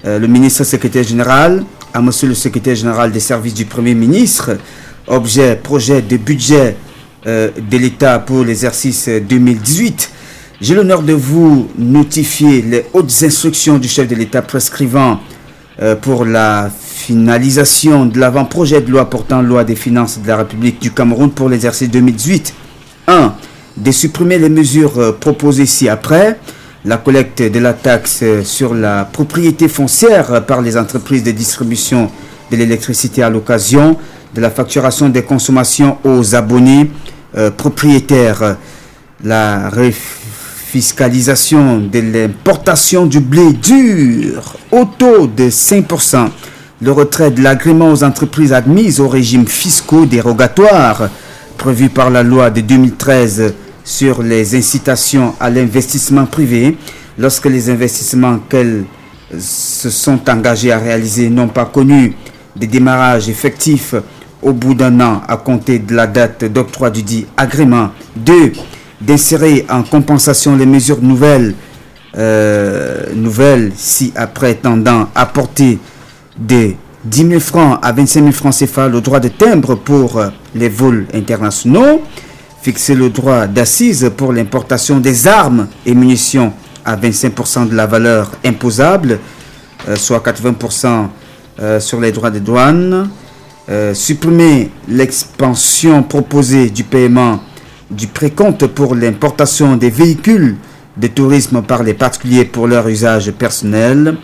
S1: Le ministre secrétaire général à monsieur le secrétaire général des services du Premier ministre. Objet, projet de budget de l'État pour l'exercice 2018. J'ai l'honneur de vous notifier les hautes instructions du chef de l'État prescrivant pour la finalisation de l'avant-projet de loi portant loi des finances de la République du Cameroun pour l'exercice 2018. 1. De supprimer les mesures proposées ci-après. La collecte de la taxe sur la propriété foncière par les entreprises de distribution de l'électricité à l'occasion de la facturation des consommations aux abonnés propriétaires. La fiscalisation de l'importation du blé dur au taux de 5%. Le retrait de l'agrément aux entreprises admises aux régimes fiscaux dérogatoires prévu par la loi de 2013 sur les incitations à l'investissement privé lorsque les investissements qu'elles se sont engagées à réaliser n'ont pas connu de démarrage effectif au bout d'un an à compter de la date d'octroi du dit agrément. 2. D'insérer en compensation les mesures nouvelles si après tendant à porter de 10 000 francs à 25 000 francs CFA le droit de timbre pour les vols internationaux. Fixer le droit d'assise pour l'importation des armes et munitions à 25% de la valeur imposable, soit 80% sur les droits de douane. Supprimer l'expansion proposée du paiement du précompte pour l'importation des véhicules de tourisme par les particuliers pour leur usage personnel.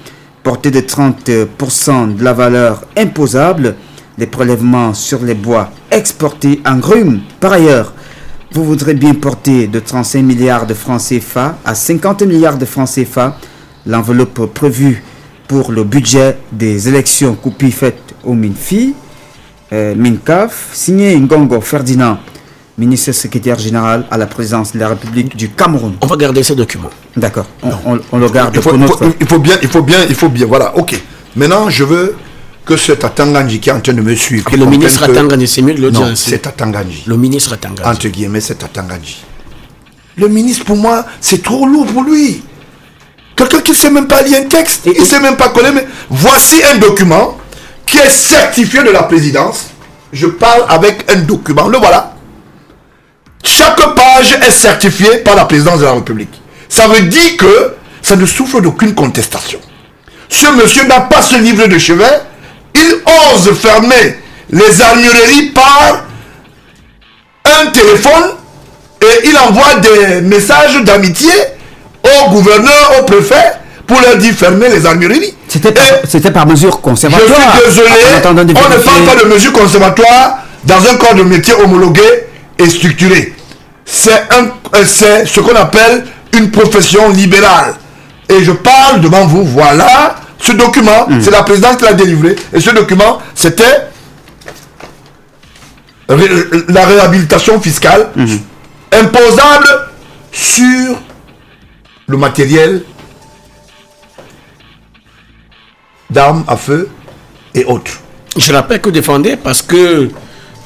S1: Porter de 30% de la valeur imposable les prélèvements sur les bois exportés en grumes. Par ailleurs, vous voudrez bien porter de 35 milliards de francs CFA à 50 milliards de francs CFA l'enveloppe prévue pour le budget des élections coupées faites au MINFI, MINCAF, signé Ngongo Ferdinand, ministre secrétaire général à la présidence de la République du Cameroun.
S2: On va garder ces documents.
S1: D'accord, on le garde
S3: il faut bien, voilà, ok. Maintenant, je veux que cet Atanganji qui est en train de me suivre.
S2: Le ministre Atanganji, c'est mieux de le dire
S3: non,
S2: ainsi.
S3: c'est Atanganji.
S2: Le ministre Atanganji.
S3: Entre guillemets, c'est Atanganji. Le ministre, pour moi, c'est trop lourd pour lui. Quelqu'un qui ne sait même pas lire un texte, il ne sait même pas coller. Mais voici un document qui est certifié de la présidence. Je parle avec un document, le voilà. Chaque page est certifiée par la présidence de la République. Ça veut dire que ça ne souffre d'aucune contestation. Ce monsieur n'a pas ce livre de chevet. Il ose fermer les armureries par un téléphone et il envoie des messages d'amitié au gouverneur, au préfet pour leur dire fermer les armureries.
S1: C'était par mesure conservatoire.
S3: Je suis désolé, on ne parle pas de mesures conservatoires dans un corps de métier homologué et structuré. C'est ce qu'on appelle une profession libérale. Et je parle devant vous, voilà. Ce document, c'est la présidence qui l'a délivré. Et ce document, c'était la réhabilitation fiscale imposable sur le matériel d'armes à feu et autres.
S2: Je rappelle que vous défendez parce que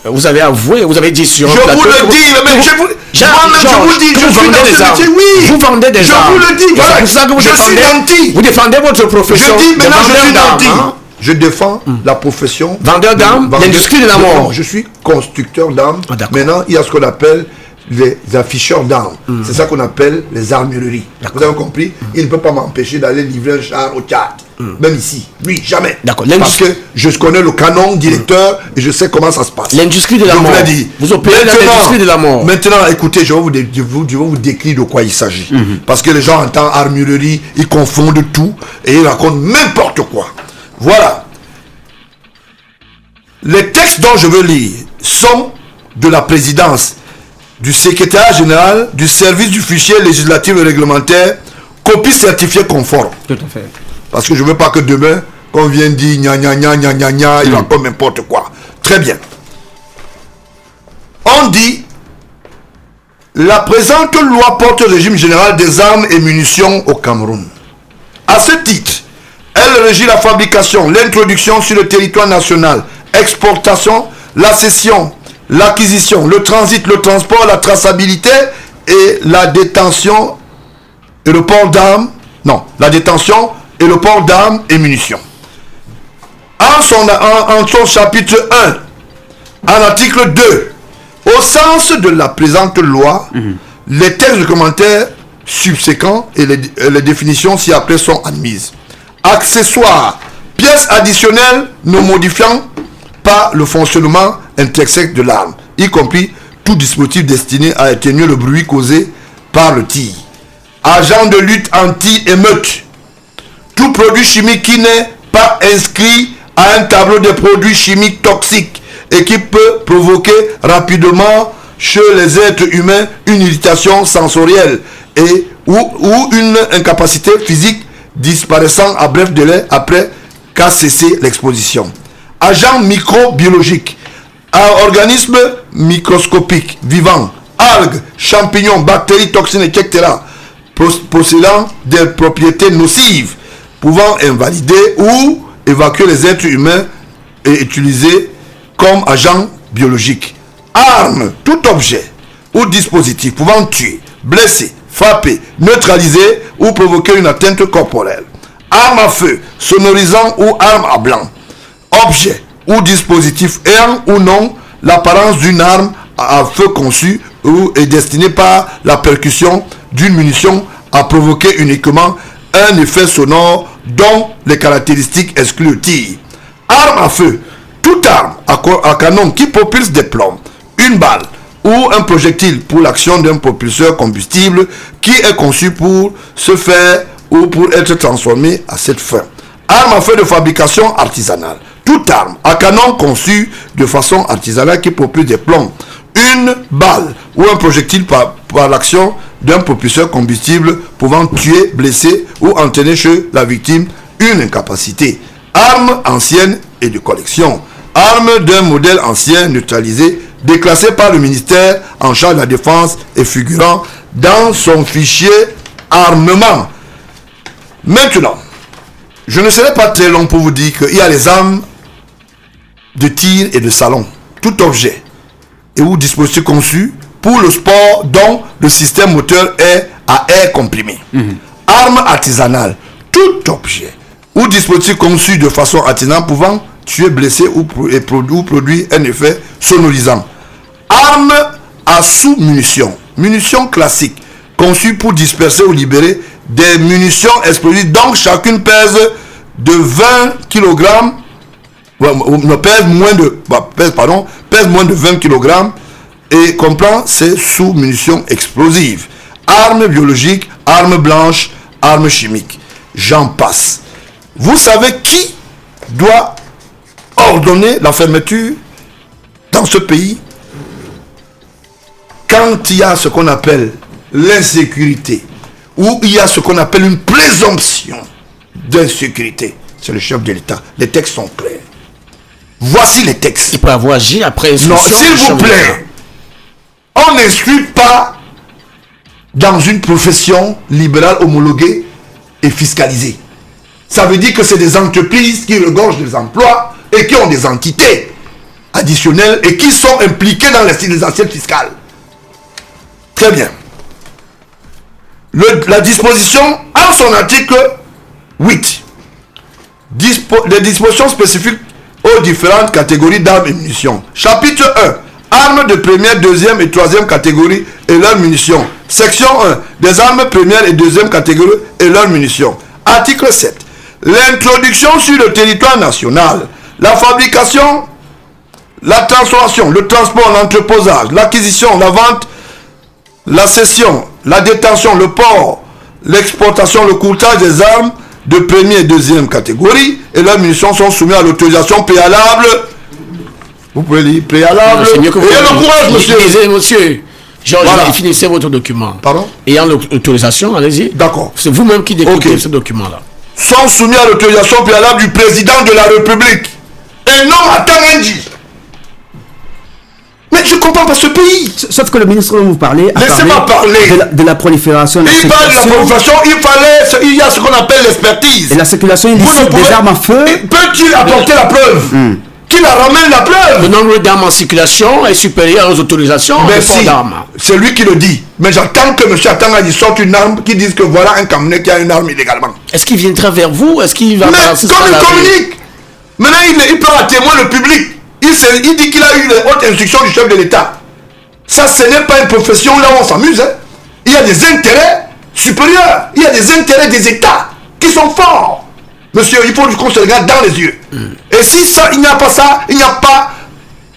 S2: vous avez avoué, vous avez dit sur
S3: je
S2: plateau,
S3: vous le dis, mais je vous dis, je suis dans ce métier, oui.
S2: Vous vendez des armes.
S3: Je vous le dis,
S2: c'est pour ça que vous défendez votre profession.
S3: Je dis, maintenant je suis nanti. Je défends la profession.
S2: Vendeur d'armes, l'industrie de la mort.
S3: Je suis constructeur d'armes. Maintenant, il y a ce qu'on appelle les afficheurs d'armes. C'est ça qu'on appelle les armureries. Vous avez compris? Il ne peut pas m'empêcher d'aller livrer un char au Tchad. Même ici. Lui, jamais. Parce que je connais le canon directeur et je sais comment ça se passe.
S2: L'industrie de la mort. Vous opérez dans l'industrie de la mort.
S3: Maintenant, écoutez, je vais vous décrire de quoi il s'agit. Parce que les gens entendent armurerie, ils confondent tout et ils racontent n'importe quoi. Voilà. Les textes dont je veux lire sont de la présidence, du secrétaire général, du service du fichier législatif et réglementaire, copie certifiée conforme.
S1: Tout à fait.
S3: Parce que je ne veux pas que demain, qu'on vienne dire gna gna gna gna gna gna, il raconte n'importe quoi. Très bien. On dit, la présente loi porte le régime général des armes et munitions au Cameroun. À ce titre, elle régit la fabrication, l'introduction sur le territoire national, exportation, la cession, l'acquisition, le transit, le transport, la traçabilité et la détention et le port d'armes. Non, la détention et le port d'armes et munitions. En son chapitre 1, en article 2, au sens de la présente loi, les textes de commentaires subséquents et les définitions ci-après sont admises. Accessoires, pièces additionnelles ne modifiant pas le fonctionnement intrinsèque de l'arme, y compris tout dispositif destiné à atténuer le bruit causé par le tir. Agent de lutte anti-émeute, tout produit chimique qui n'est pas inscrit à un tableau de produits chimiques toxiques et qui peut provoquer rapidement chez les êtres humains une irritation sensorielle ou une incapacité physique disparaissant à bref délai après qu'a cessé l'exposition. Agent microbiologique, organismes microscopiques, vivants, algues, champignons, bactéries, toxines, etc. possédant des propriétés nocives, pouvant invalider ou évacuer les êtres humains et utilisés comme agents biologiques. Armes, tout objet ou dispositif pouvant tuer, blesser, frapper, neutraliser ou provoquer une atteinte corporelle. Arme à feu, sonorisant ou arme à blanc. Objet ou dispositif ayant ou non l'apparence d'une arme à feu conçue ou est destiné par la percussion d'une munition à provoquer uniquement un effet sonore dont les caractéristiques excluent le tir. Arme à feu, toute arme à canon qui propulse des plombs, une balle ou un projectile pour l'action d'un propulseur combustible qui est conçu pour se faire ou pour être transformé à cette fin. Arme à feu de fabrication artisanale, toute arme à canon conçue de façon artisanale qui propulse des plombs, une balle ou un projectile par l'action d'un propulseur combustible pouvant tuer, blesser ou entraîner chez la victime une incapacité. Arme ancienne et de collection. Arme d'un modèle ancien neutralisé, déclassé par le ministère en charge de la défense et figurant dans son fichier armement. Maintenant, je ne serai pas très long pour vous dire qu'il y a les armes de tir et de salon. Tout objet et ou dispositif conçu pour le sport dont le système moteur est à air comprimé. Arme artisanale, tout objet ou dispositif conçu de façon artisanale pouvant tuer, blesser ou produire un effet sonorisant. Arme à sous-munitions, munitions classiques conçues pour disperser ou libérer des munitions explosives, donc chacune pèse de 20 kg, pèse moins de 20 kg et comprend ces sous-munitions explosives. Armes biologiques, armes blanches, armes chimiques. J'en passe. Vous savez qui doit ordonner la fermeture dans ce pays quand il y a ce qu'on appelle l'insécurité, ou il y a ce qu'on appelle une présomption d'insécurité? C'est le chef de l'État. Les textes sont clairs. Voici les textes.
S2: Il peut avoir agi après.
S3: Non, s'il vous plaît, on n'instruit pas dans une profession libérale homologuée et fiscalisée. Ça veut dire que c'est des entreprises qui regorgent des emplois et qui ont des entités additionnelles et qui sont impliquées dans les assiettes fiscales. Très bien. La disposition, en son article 8, les dispositions spécifiques aux différentes catégories d'armes et munitions. Chapitre 1. Armes de première, deuxième et troisième catégorie et leurs munitions. Section 1. Des armes première et deuxième catégorie et leurs munitions. Article 7. L'introduction sur le territoire national, la fabrication, la transformation, le transport, l'entreposage, l'acquisition, la vente, la cession, la détention, le port, l'exportation, le courtage des armes de première et deuxième catégorie et leurs munitions sont soumises à l'autorisation préalable. Vous pouvez lire préalable.
S2: C'est mieux que vous.
S3: Ayez le courage, monsieur.
S2: Monsieur. Georges,
S3: Voilà.
S2: Finissez votre document.
S3: Pardon?
S2: Ayant l'autorisation, allez-y.
S3: D'accord.
S2: C'est vous-même qui décryptez
S3: Ok.
S2: ce document-là.
S3: Sont soumis à l'autorisation préalable du président de la République et non à Tanguy. Mais je comprends pas ce pays.
S1: Sauf que le ministre dont vous parlez a
S3: Laissez-moi
S1: parlé
S3: parler.
S1: de la prolifération de la
S3: Il parle de la
S1: circulation
S3: profession, il y a ce qu'on appelle l'expertise.
S1: et la circulation
S3: Vous ne
S1: illicite
S3: pouvez-
S1: des armes à feu.
S3: Peut-il apporter la preuve Qu'il ramène la preuve.
S2: Le nombre d'armes en circulation est supérieur aux autorisations de port d'armes.
S3: C'est lui qui le dit. Mais j'attends que M. Atangandji sorte une arme qui dise que voilà un Camerounais qui a une arme illégalement.
S2: Est-ce qu'il viendra vers vous? Est-ce qu'il va...
S3: Mais comme il communique, maintenant il prend à témoin le public. Il dit qu'il a eu les hautes instructions du chef de l'État. Ça, ce n'est pas une profession là où on s'amuse. Hein. Il y a des intérêts supérieurs. Il y a des intérêts des États qui sont forts. Monsieur, il faut qu'on se regarde dans les yeux. Et si ça, il n'y a pas ça, il n'y a pas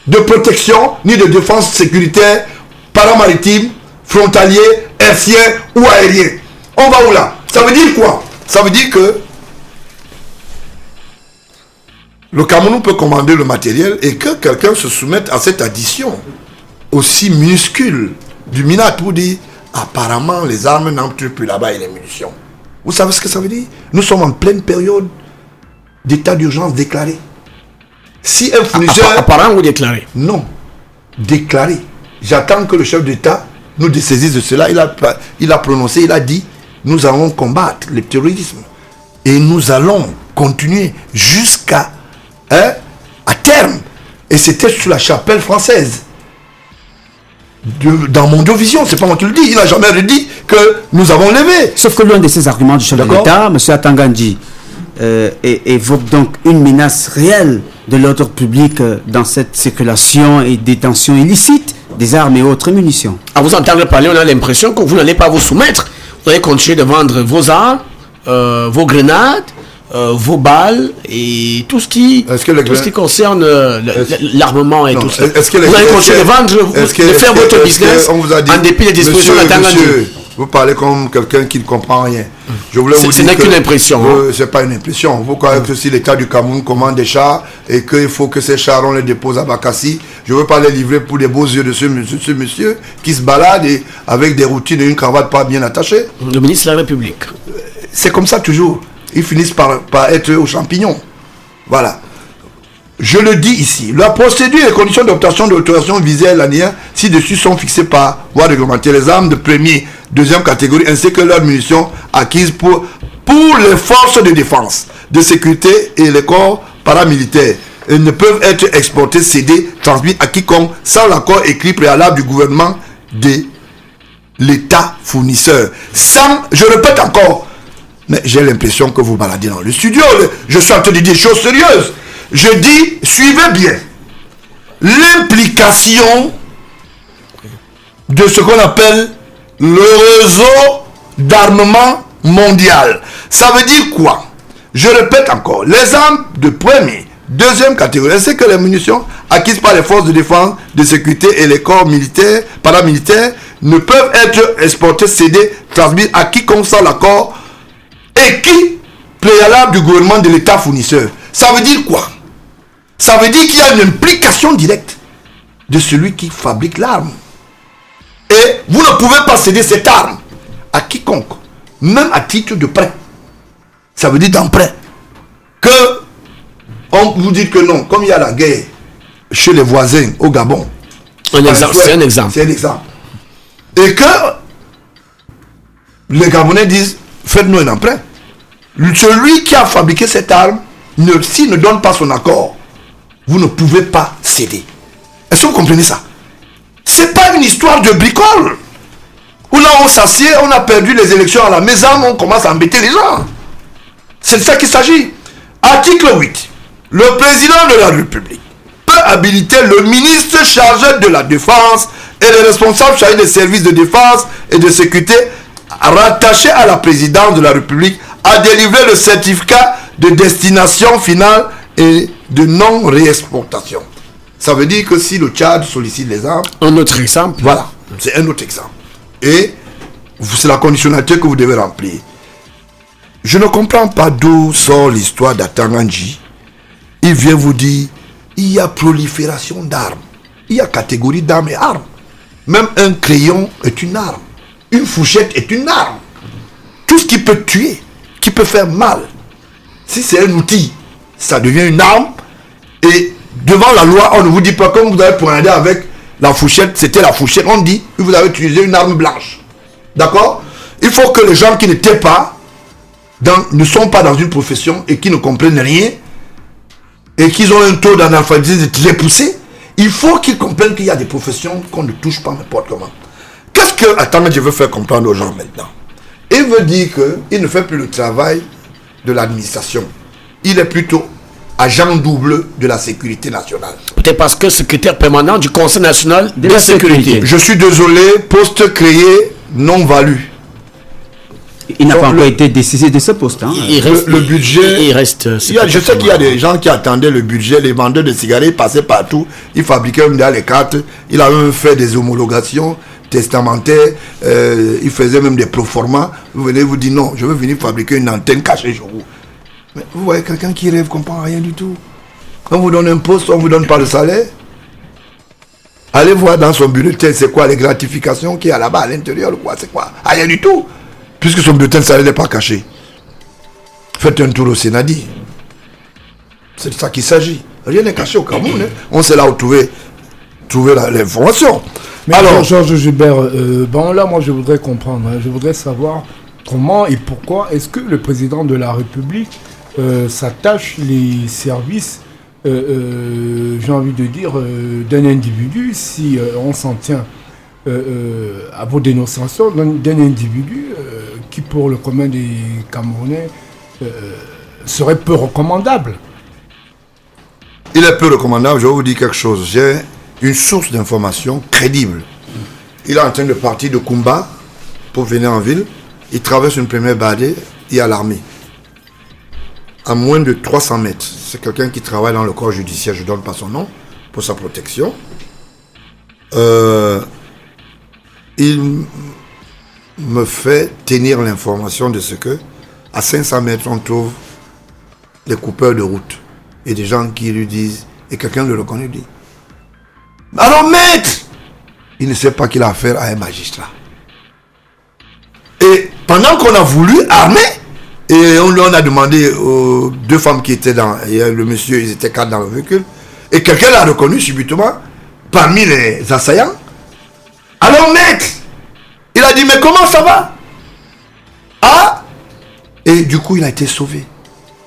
S3: de protection ni de défense sécuritaire paramaritime, frontalier, ancien ou aérien. On va où là? Ça veut dire quoi? Ça veut dire que le Cameroun peut commander le matériel et que quelqu'un se soumette à cette addition aussi minuscule du MINAT pour dire apparemment les armes n'entrent plus là-bas et les munitions. Vous savez ce que ça veut dire? Nous sommes en pleine période d'état d'urgence déclaré. Si un fournisseur...
S2: Apparemment ou déclaré?
S3: Non, déclaré. J'attends que le chef d'État nous dessaisisse de cela. Il a prononcé, il a dit, nous allons combattre le terrorisme. Et nous allons continuer jusqu'à à terme. Et c'était sur la chapelle française. Dans Mondiovision, c'est pas moi qui le dis. Il n'a jamais redit que nous avons levé.
S1: Sauf que l'un de ces arguments du chef de l'État, M. Atangandji, évoque donc une menace réelle de l'ordre public dans cette circulation et détention illicite des armes et autres munitions.
S2: À vous entendre parler, on a l'impression que vous n'allez pas vous soumettre. Vous allez continuer de vendre vos armes, vos grenades, vos balles et tout ce qui concerne l'armement et tout ça. Vous allez continuer de vendre, de faire votre business en dépit des dispositions d'Atangandji.
S3: Vous parlez comme quelqu'un qui ne comprend rien. Je voulais vous dire
S2: ce n'est qu'une impression.
S3: C'est pas une impression. Vous croyez que si l'État du Cameroun commande des chars et qu'il faut que ces chars on les dépose à Bakassi, je ne veux pas les livrer pour les beaux yeux de ce monsieur qui se balade avec des routines et une cravate pas bien attachée.
S2: Le ministre de la République.
S3: C'est comme ça toujours. Ils finissent par être aux champignons. Voilà. Je le dis ici, la procédure et les conditions d'obtention de l'autorisation visée à l'année ci-dessus sont fixées par voie réglementaire. Les armes de première, deuxième catégorie, ainsi que leurs munitions acquises pour les forces de défense, de sécurité et les corps paramilitaires. Elles ne peuvent être exportées, cédées, transmises à quiconque sans l'accord écrit préalable du gouvernement de l'État fournisseur. Je répète encore, mais j'ai l'impression que vous baladez dans le studio. Je suis en train de dire des choses sérieuses. Je dis, suivez bien, l'implication de ce qu'on appelle le réseau d'armement mondial. Ça veut dire quoi? Je répète encore, les armes de première, deuxième catégorie, ainsi que les munitions acquises par les forces de défense, de sécurité et les corps militaires, paramilitaires, ne peuvent être exportées, cédées, transmises à quiconque sans l'accord écrit préalable du gouvernement de l'État fournisseur. Ça veut dire quoi? Ça veut dire qu'il y a une implication directe de celui qui fabrique l'arme. Et vous ne pouvez pas céder cette arme à quiconque, même à titre de prêt. Ça veut dire d'emprunt. Que on vous dit que non, comme il y a la guerre chez les voisins au Gabon.
S2: C'est un exemple.
S3: C'est un exemple. Et que les Gabonais disent, faites-nous un emprunt. Celui qui a fabriqué cette arme, s'il ne donne pas son accord, vous ne pouvez pas céder. Est-ce que vous comprenez ça? C'est pas une histoire de bricole. Où là on s'assied, on a perdu les élections à la maison, on commence à embêter les gens. C'est de ça qu'il s'agit. Article 8. Le président de la République peut habiliter le ministre chargé de la Défense et les responsables chargés des services de défense et de sécurité rattachés à la présidence de la République à délivrer le certificat de destination finale et de non-réexportation. Ça veut dire que si le Tchad sollicite les armes...
S2: Un autre exemple.
S3: Voilà, c'est un autre exemple. Et c'est la conditionnalité que vous devez remplir. Je ne comprends pas d'où sort l'histoire d'Atangandji. Il vient vous dire, il y a prolifération d'armes. Il y a catégorie d'armes et armes. Même un crayon est une arme. Une fourchette est une arme. Tout ce qui peut tuer, qui peut faire mal. Si c'est un outil, ça devient une arme. Et devant la loi, on ne vous dit pas comme vous avez poignardé avec la fourchette, c'était la fourchette. On dit, vous avez utilisé une arme blanche. D'accord? Il faut que les gens qui n'étaient pas, ne sont pas dans une profession et qui ne comprennent rien, et qu'ils ont un taux d'analphabétisme très poussé, il faut qu'ils comprennent qu'il y a des professions qu'on ne touche pas n'importe comment. Qu'est-ce que... Attends, je veux faire comprendre aux gens maintenant. Il veut dire qu'il ne fait plus le travail de l'administration. Il est plutôt agent double de la sécurité nationale.
S2: Peut-être parce que secrétaire permanent du Conseil national de la sécurité.
S3: Je suis désolé, poste créé, non valu.
S1: Il n'a pas encore été décisé de ce poste. Hein.
S2: Il reste,
S3: le budget...
S2: Il reste...
S3: je sais qu'il y a des gens qui attendaient le budget, les vendeurs de cigarettes passaient partout, ils fabriquaient même les cartes, il a même fait des homologations testamentaires, il faisait même des proformas. Vous venez vous dire non, je veux venir fabriquer une antenne cachée chez vous. Mais vous voyez quelqu'un qui rêve, comprend rien du tout. On vous donne un poste, on ne vous donne pas le salaire. Allez voir dans son bulletin, c'est quoi les gratifications qu'il y a là-bas à l'intérieur, quoi, c'est quoi? Rien du tout. Puisque son bulletin de salaire n'est pas caché. Faites un tour au Sénadi. C'est de ça qu'il s'agit. Rien n'est caché au Cameroun. Hein. On sait là où trouver l'information.
S4: Mais alors, Georges Gilbert, bon là, moi je voudrais comprendre. Hein, je voudrais savoir comment et pourquoi est-ce que le président de la République s'attache les services, j'ai envie de dire, d'un individu, si on s'en tient à vos dénonciations, d'un individu qui, pour le commun des Camerounais, serait peu recommandable.
S3: Il est peu recommandable, je vais vous dire quelque chose. J'ai une source d'information crédible. Il est en train de partir de Kumba pour venir en ville. Il traverse une première badée, il y a l'armée. À moins de 300 mètres. C'est quelqu'un qui travaille dans le corps judiciaire, je ne donne pas son nom, pour sa protection. Il me fait tenir l'information de ce que, à 500 mètres, on trouve les coupeurs de route. Et des gens qui lui disent, et quelqu'un le reconnaît, dit, alors maître, il ne sait pas qu'il a affaire à un magistrat. Et pendant qu'on a voulu armer, et on lui a demandé aux deux femmes qui étaient dans, et le monsieur, ils étaient 4 dans le véhicule, et quelqu'un l'a reconnu subitement, parmi les assaillants. Alors maître, il a dit, mais comment ça va? Ah? Et du coup, il a été sauvé.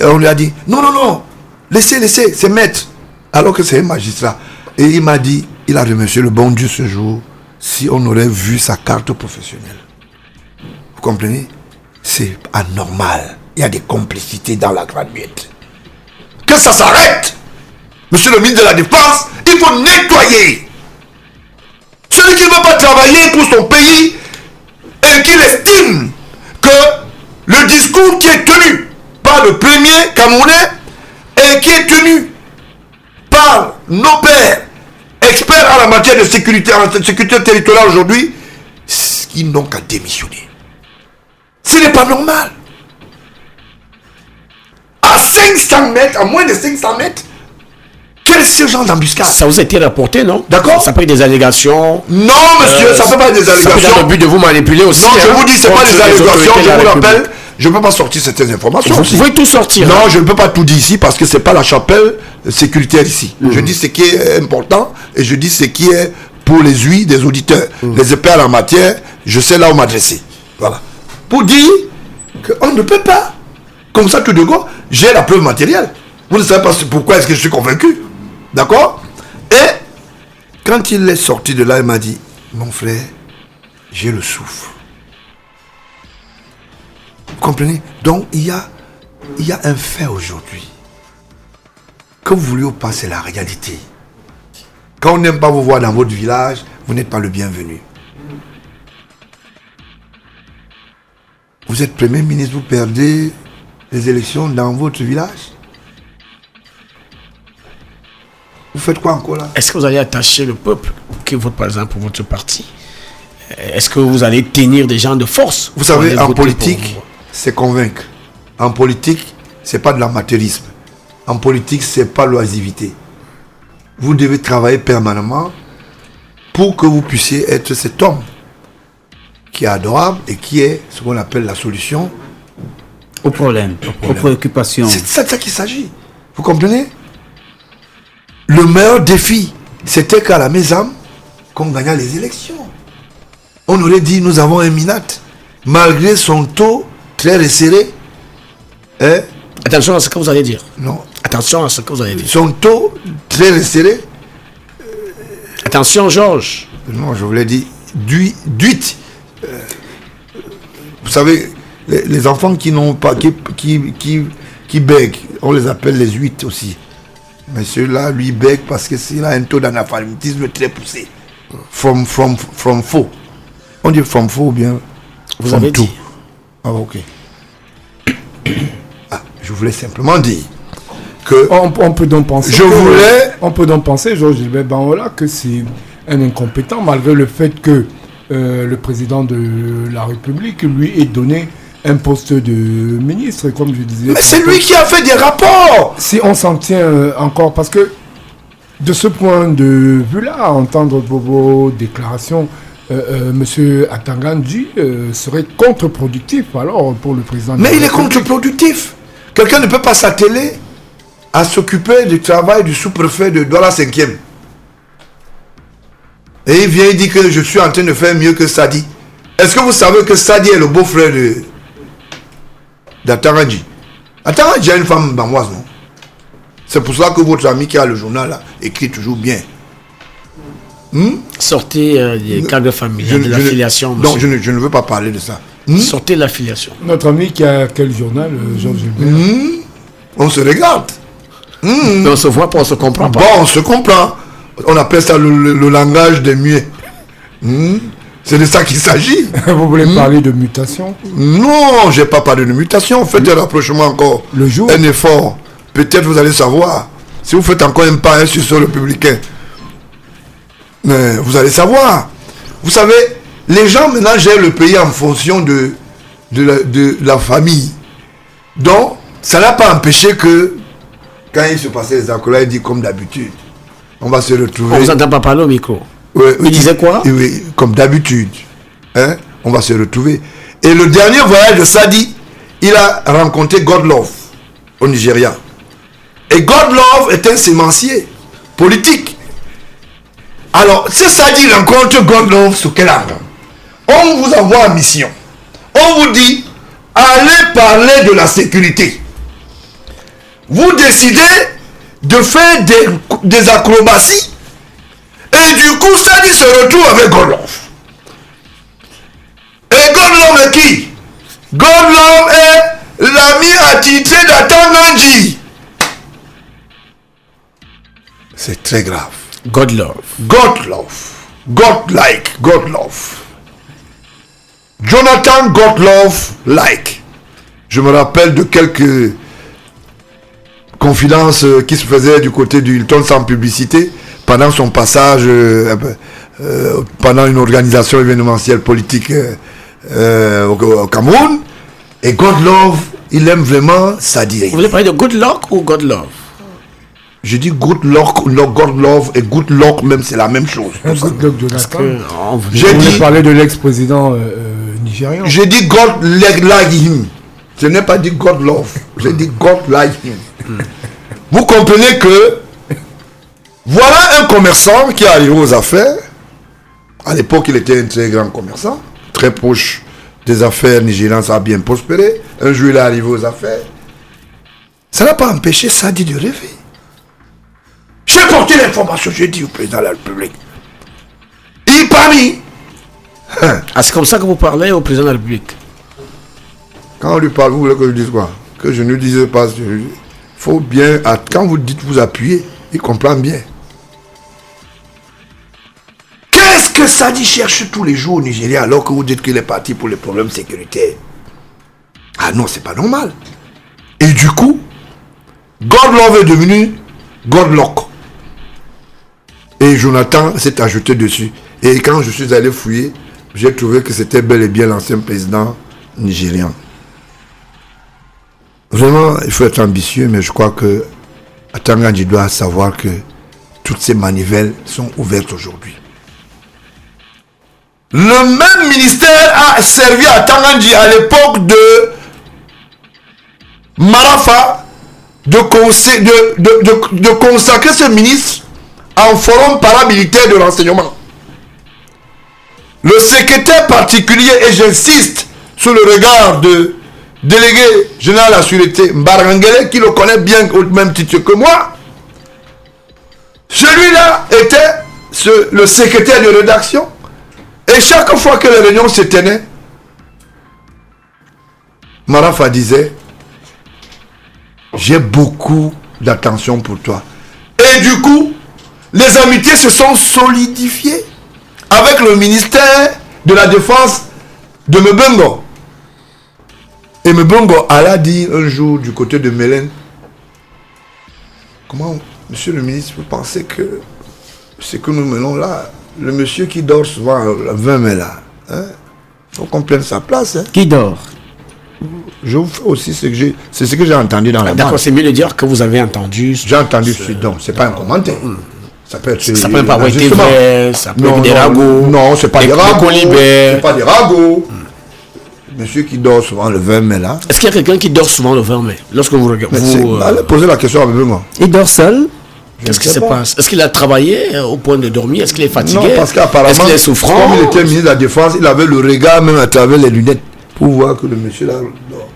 S3: Et on lui a dit, non, laissez, c'est maître. Alors que c'est un magistrat. Et il m'a dit, il a remercié le bon Dieu ce jour, si on aurait vu sa carte professionnelle. Vous comprenez? C'est anormal. Il y a des complicités dans la grande muette. Que ça s'arrête! Monsieur le ministre de la Défense, il faut nettoyer. Celui qui ne veut pas travailler pour son pays et qui estime que le discours qui est tenu par le premier Camerounais et qui est tenu par nos pères experts en la matière de sécurité, en sécurité territoriale aujourd'hui, ils n'ont qu'à démissionner. Ce n'est pas normal. À 500 mètres, à moins de 500 mètres, quel est ce genre d'embuscade?
S2: Ça vous a été rapporté, non?
S3: D'accord.
S2: Ça peut être des allégations.
S3: Non, monsieur, ça ne peut pas être des allégations.
S2: Ça peut être dans le but de vous manipuler aussi.
S3: Non, je vous dis, ce n'est pas des allégations, je vous rappelle. Je ne peux pas sortir certaines informations.
S2: Vous pouvez tout sortir.
S3: Non, je ne peux pas tout dire ici parce que ce n'est pas la chapelle sécuritaire ici. Je dis ce qui est important et je dis ce qui est pour les ouïes des auditeurs. Les experts en matière, je sais là où m'adresser. Voilà. Pour dire qu'on ne peut pas. Comme ça, tout de go, j'ai la preuve matérielle. Vous ne savez pas pourquoi est-ce que je suis convaincu. D'accord? Et quand il est sorti de là, il m'a dit, mon frère, j'ai le souffle. Vous comprenez? Donc, il y a un fait aujourd'hui. Que vous voulez ou pas, c'est la réalité. Quand on n'aime pas vous voir dans votre village, vous n'êtes pas le bienvenu. Vous êtes Premier ministre, vous perdez les élections dans votre village. Vous faites quoi encore là?
S2: Est-ce que vous allez attacher le peuple qui vote par exemple pour votre parti? Est-ce que vous allez tenir des gens de force?
S3: Vous savez, en politique, c'est convaincre. En politique, c'est pas de l'amateurisme. En politique, c'est pas l'oisivité. Vous devez travailler permanemment pour que vous puissiez être cet homme qui est adorable et qui est ce qu'on appelle la solution
S1: aux problèmes, aux préoccupations.
S3: C'est de ça qu'il s'agit. Vous comprenez? Le meilleur défi, c'était qu'à la maison, qu'on gagnait les élections. On aurait dit, nous avons un Minat, malgré son taux très resserré.
S2: Attention à ce que vous allez dire.
S3: Non.
S2: Attention à ce que vous avez dit.
S3: Son taux très resserré.
S2: Attention, Georges.
S3: Non, je voulais dire d'huit. Vous savez, les enfants qui n'ont pas, qui bèguent, on les appelle les huit aussi. Mais celui-là, lui, bègue parce qu'il a un taux d'analphabétisme très poussé. From faux. On dit from faux ou bien
S2: Vous
S3: from
S2: avez
S3: tout.
S2: dit.
S3: Ah, ok. Je voulais simplement dire que
S4: On peut donc penser. On peut donc penser, Georges Gilbert Bangola, que c'est un incompétent, malgré le fait que le président de la République lui ait donné un poste de ministre, comme je disais.
S3: mais c'est lui qui a fait des rapports.
S4: Si on s'en tient encore, parce que de ce point de vue-là, entendre vos déclarations, Monsieur Atangandji serait contre-productif alors pour le président.
S3: Mais il est contre-productif. Quelqu'un ne peut pas s'atteler à s'occuper du travail du sous-préfet de Douala 5e. Et il vient et dit que je suis en train de faire mieux que Sadi. Est-ce que vous savez que Sadi est le beau-frère d'Atangandji? Atangandji a une femme bamboise, non? C'est pour cela que votre ami qui a le journal là, écrit toujours bien.
S2: Sortez des cadres familiaux de l'affiliation.
S3: Donc je ne veux pas parler de ça.
S2: Sortez l'affiliation.
S4: Notre ami qui a quel journal, Georges Gilbert?
S3: On se regarde.
S2: Mais on se voit pas, on se comprend pas.
S3: Bon, on se comprend. On appelle ça le langage des muets. C'est de ça qu'il s'agit.
S4: Vous voulez parler de mutation?
S3: Non, j'ai pas parlé de mutation. Faites un rapprochement encore.
S4: Le jour.
S3: Un effort. Peut-être vous allez savoir. Si vous faites encore un pas sur le républicain, mais vous allez savoir. Vous savez, les gens maintenant gèrent le pays en fonction de la famille. Donc, ça n'a pas empêché que, quand il se passait les accords, il dit comme d'habitude, on va se retrouver.
S2: On vous entend pas parler au micro.
S3: Ouais,
S2: Il disait quoi?
S3: Oui, comme d'habitude. Hein, on va se retrouver. Et le dernier voyage de Sadi, il a rencontré Godlove au Nigeria. Et Godlove est un sémencier politique. Alors, si Sadi rencontre Godlove sous quel angle? On vous envoie en mission. On vous dit, allez parler de la sécurité. Vous décidez de faire des acrobaties. Et du coup, Sadi se retrouve avec Godlove. Et Godlove est qui? Godlove est l'ami attitré d'Atangandji. C'est très grave.
S2: Godlove.
S3: Godlove. Jonathan Godlove-like. Je me rappelle de quelques confidences qui se faisaient du côté du Hilton sans publicité pendant son passage pendant une organisation événementielle politique au Cameroun. Et Godlove, il aime vraiment Sadi.
S2: Vous voulez parler de Good Luck ou Godlove?
S3: Je dis Good Luck, Godlove et Good Luck même, c'est la même chose.
S4: Good Luck Jonathan.
S3: J'ai
S4: Vous voulez
S3: dit,
S4: parler de l'ex-président nigérian?
S3: j'ai dit God like him. Je n'ai pas dit God love. J'ai dit God like him. Vous comprenez que voilà un commerçant qui est arrivé aux affaires. À l'époque, il était un très grand commerçant, très proche des affaires nigériennes, ça a bien prospéré. Un jour, il est arrivé aux affaires. Ça n'a pas empêché Sadi de rêver. J'ai porté l'information, j'ai dit au président de la République. Il parmi.
S2: Ah, c'est comme ça que vous parlez au président de la République?
S3: Quand on lui parle, vous voulez que je dise quoi? Que je ne disais pas. Il faut bien, quand vous dites vous appuyez, il comprend bien. Qu'est-ce que Sadi cherche tous les jours au Nigeria alors que vous dites qu'il est parti pour les problèmes sécuritaires? Ah non, c'est pas normal. Et du coup, Godlove est devenu Godlock. Et Jonathan s'est ajouté dessus. Et quand je suis allé fouiller, j'ai trouvé que c'était bel et bien l'ancien président nigérian. Vraiment, il faut être ambitieux, mais je crois que Atangandji doit savoir que toutes ces manivelles sont ouvertes aujourd'hui. Le même ministère a servi à Atangandji à l'époque de Marafa de consacrer ce ministre en forum paramilitaire de renseignement. Le secrétaire particulier, et j'insiste sur le regard de délégué général de la sûreté, Mbarangele, qui le connaît bien au même titre que moi, celui-là était le secrétaire de rédaction. Et chaque fois que les réunions se tenaient, Marafa disait, j'ai beaucoup d'attention pour toi. Et du coup, les amitiés se sont solidifiées avec le ministère de la Défense de Mbongo. Et Mbongo alla dire un jour du côté de Mélène, comment, monsieur le ministre, vous pensez que ce que nous menons là, le monsieur qui dort souvent le 20 mai là, hein, faut qu'on prenne sa place. Hein.
S1: Qui dort?
S3: Je vous fais aussi ce que j'ai entendu dans la
S2: D'accord,
S3: bande.
S2: c'est mieux de dire que vous avez entendu.
S3: J'ai entendu ce donc c'est pas un commentaire. Ça peut être
S2: Ça peut pas avoir été
S3: justement.
S2: vrai, ça peut être
S3: Non,
S2: des
S3: non,
S2: ragots.
S3: non, c'est pas des ragots.
S2: colibets.
S3: C'est pas des ragots. Monsieur qui dort souvent le 20 mai là.
S2: Est-ce qu'il y a quelqu'un qui dort souvent le 20 mai? Lorsque vous regardez.
S3: Allez poser la question à Bébé.
S1: Il dort seul?
S2: Qu'est-ce qui
S3: sais
S2: se
S3: pas.
S2: passe? Est-ce qu'il a travaillé au point de dormir? Est-ce qu'il est fatigué?
S3: Non, parce qu'apparemment,
S2: est-ce qu'il est souffrant?
S3: comme il était ministre de la Défense, il avait le regard même à travers les lunettes pour voir que le monsieur là dort.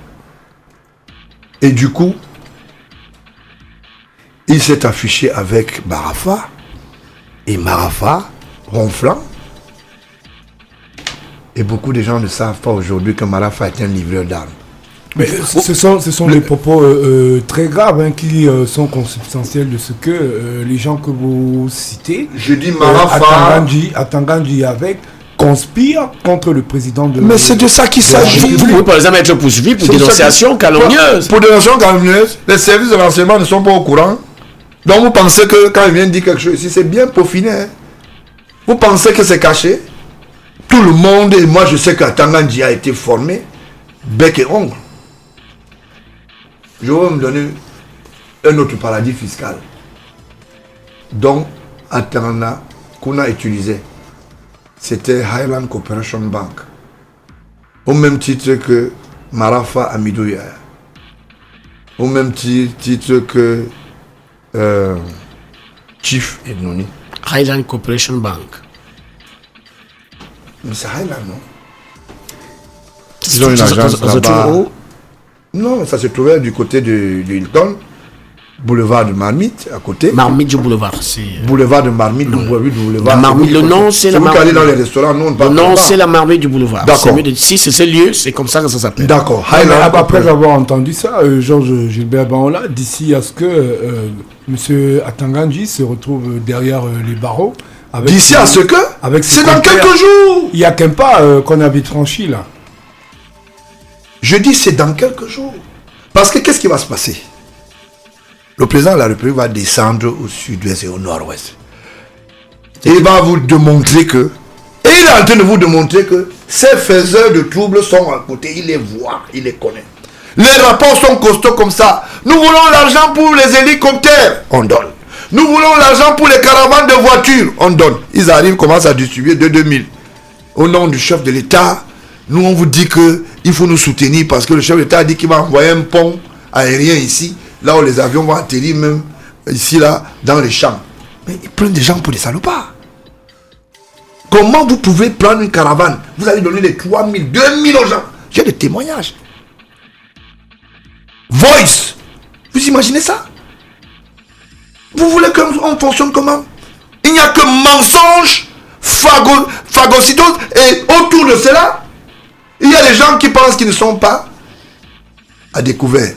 S3: Et du coup, il s'est affiché avec Marafa. Et Marafa, ronflant. Et beaucoup de gens ne savent pas aujourd'hui que Marafa est un livreur d'armes.
S4: Mais ce sont des propos très graves hein, qui sont consubstantiels de ce que les gens que vous citez,
S3: Je dis Marafa.
S4: Atangandji avec, conspirent contre le président de...
S3: Mais c'est de ça qu'il s'agit.
S2: Vous pouvez par exemple être poursuivi pour
S3: C'est
S2: dénonciation calomnieuse.
S3: Pour dénonciation calomnieuse, les services de renseignement ne sont pas au courant. Donc vous pensez que quand il vient dire quelque chose ici, c'est bien peaufiné. Hein? Vous pensez que c'est caché? Tout le monde, et moi je sais qu'Atangandji a été formé, bec et ongle. Je vais me donner un autre paradis fiscal dont Atangana qu'on a utilisé. C'était Highland Corporation Bank. Au même titre que Marafa Amidouya. Au même titre que Chief Ednoni.
S2: Highland Corporation Bank.
S3: Mais c'est Highland, non?
S2: Ils
S3: ont une agence là-bas.
S2: où?
S3: Non, ça se trouvait du côté de Hilton, boulevard de Marmite, à côté.
S2: Marmite du boulevard. C'est
S3: Boulevard de Marmite, boulevard.
S2: la Marmite. Le nom, c'est la
S3: Vous qui allez
S2: Marmite.
S3: dans les restaurants, nous on ne
S2: Le
S3: parle
S2: nom,
S3: pas.
S2: c'est la Marmite du boulevard.
S3: D'accord.
S2: C'est mieux de si c'est ce lieu, c'est comme ça que ça s'appelle.
S3: D'accord.
S4: Mais
S3: Highland.
S4: après avoir entendu ça, Georges Gilbert Baola, d'ici à ce que M. Atangandji se retrouve derrière les barreaux. avec-
S3: D'ici à ce que
S4: avec ses
S3: c'est dans
S4: compères.
S3: quelques jours.
S4: Il n'y a qu'un pas qu'on a vite franchi là.
S3: Je dis c'est dans quelques jours. Parce que qu'est-ce qui va se passer? Le président de la République va descendre au sud-ouest et au nord-ouest. Et il va vous démontrer que, et il est en train de vous démontrer que ces faiseurs de troubles sont à côté, il les voit, il les connaît. Les rapports sont costauds comme ça. Nous voulons l'argent pour les hélicoptères, on donne. Nous voulons l'argent pour les caravanes de voitures, on donne. Ils arrivent, commencent à distribuer de 2000. Au nom du chef de l'État, nous on vous dit que il faut nous soutenir parce que le chef de l'État a dit qu'il va envoyer un pont aérien ici, là où les avions vont atterrir même, ici là, dans les champs. Mais ils prennent des gens pour des salopards. Comment vous pouvez prendre une caravane? Vous allez donner les 3000, 2000 aux gens. J'ai des témoignages. Voice. Vous imaginez ça? Vous voulez qu'on fonctionne comment? Il n'y a que mensonges, phagocytose, et autour de cela, il y a des gens qui pensent qu'ils ne sont pas à découvert.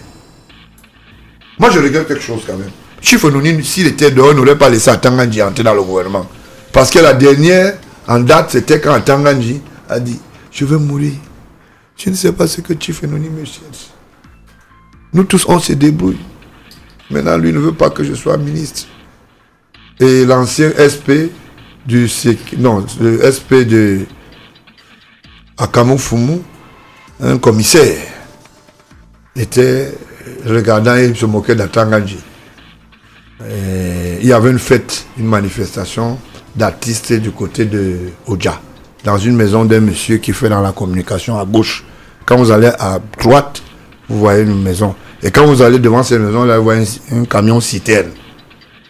S3: Moi, je regrette quelque chose quand même. Chief Ononi, s'il était dehors, n'aurait pas laissé Atangandji entrer dans le gouvernement. Parce que la dernière en date, c'était quand Atangandji a dit « Je veux mourir. Je ne sais pas ce que Chief Ononi me cherche. » Nous tous, on se débrouille. Maintenant, lui ne veut pas que je sois ministre. Et l'ancien SP le SP de Akamou Foumou, un commissaire, était regardant et se moquait d'Atangandji. Il y avait une fête, une manifestation d'artistes du côté de Oja, dans une maison d'un monsieur qui fait dans la communication à gauche. Quand vous allez à droite, vous voyez une maison. Et quand vous allez devant cette maison, là, vous voyez un camion citerne.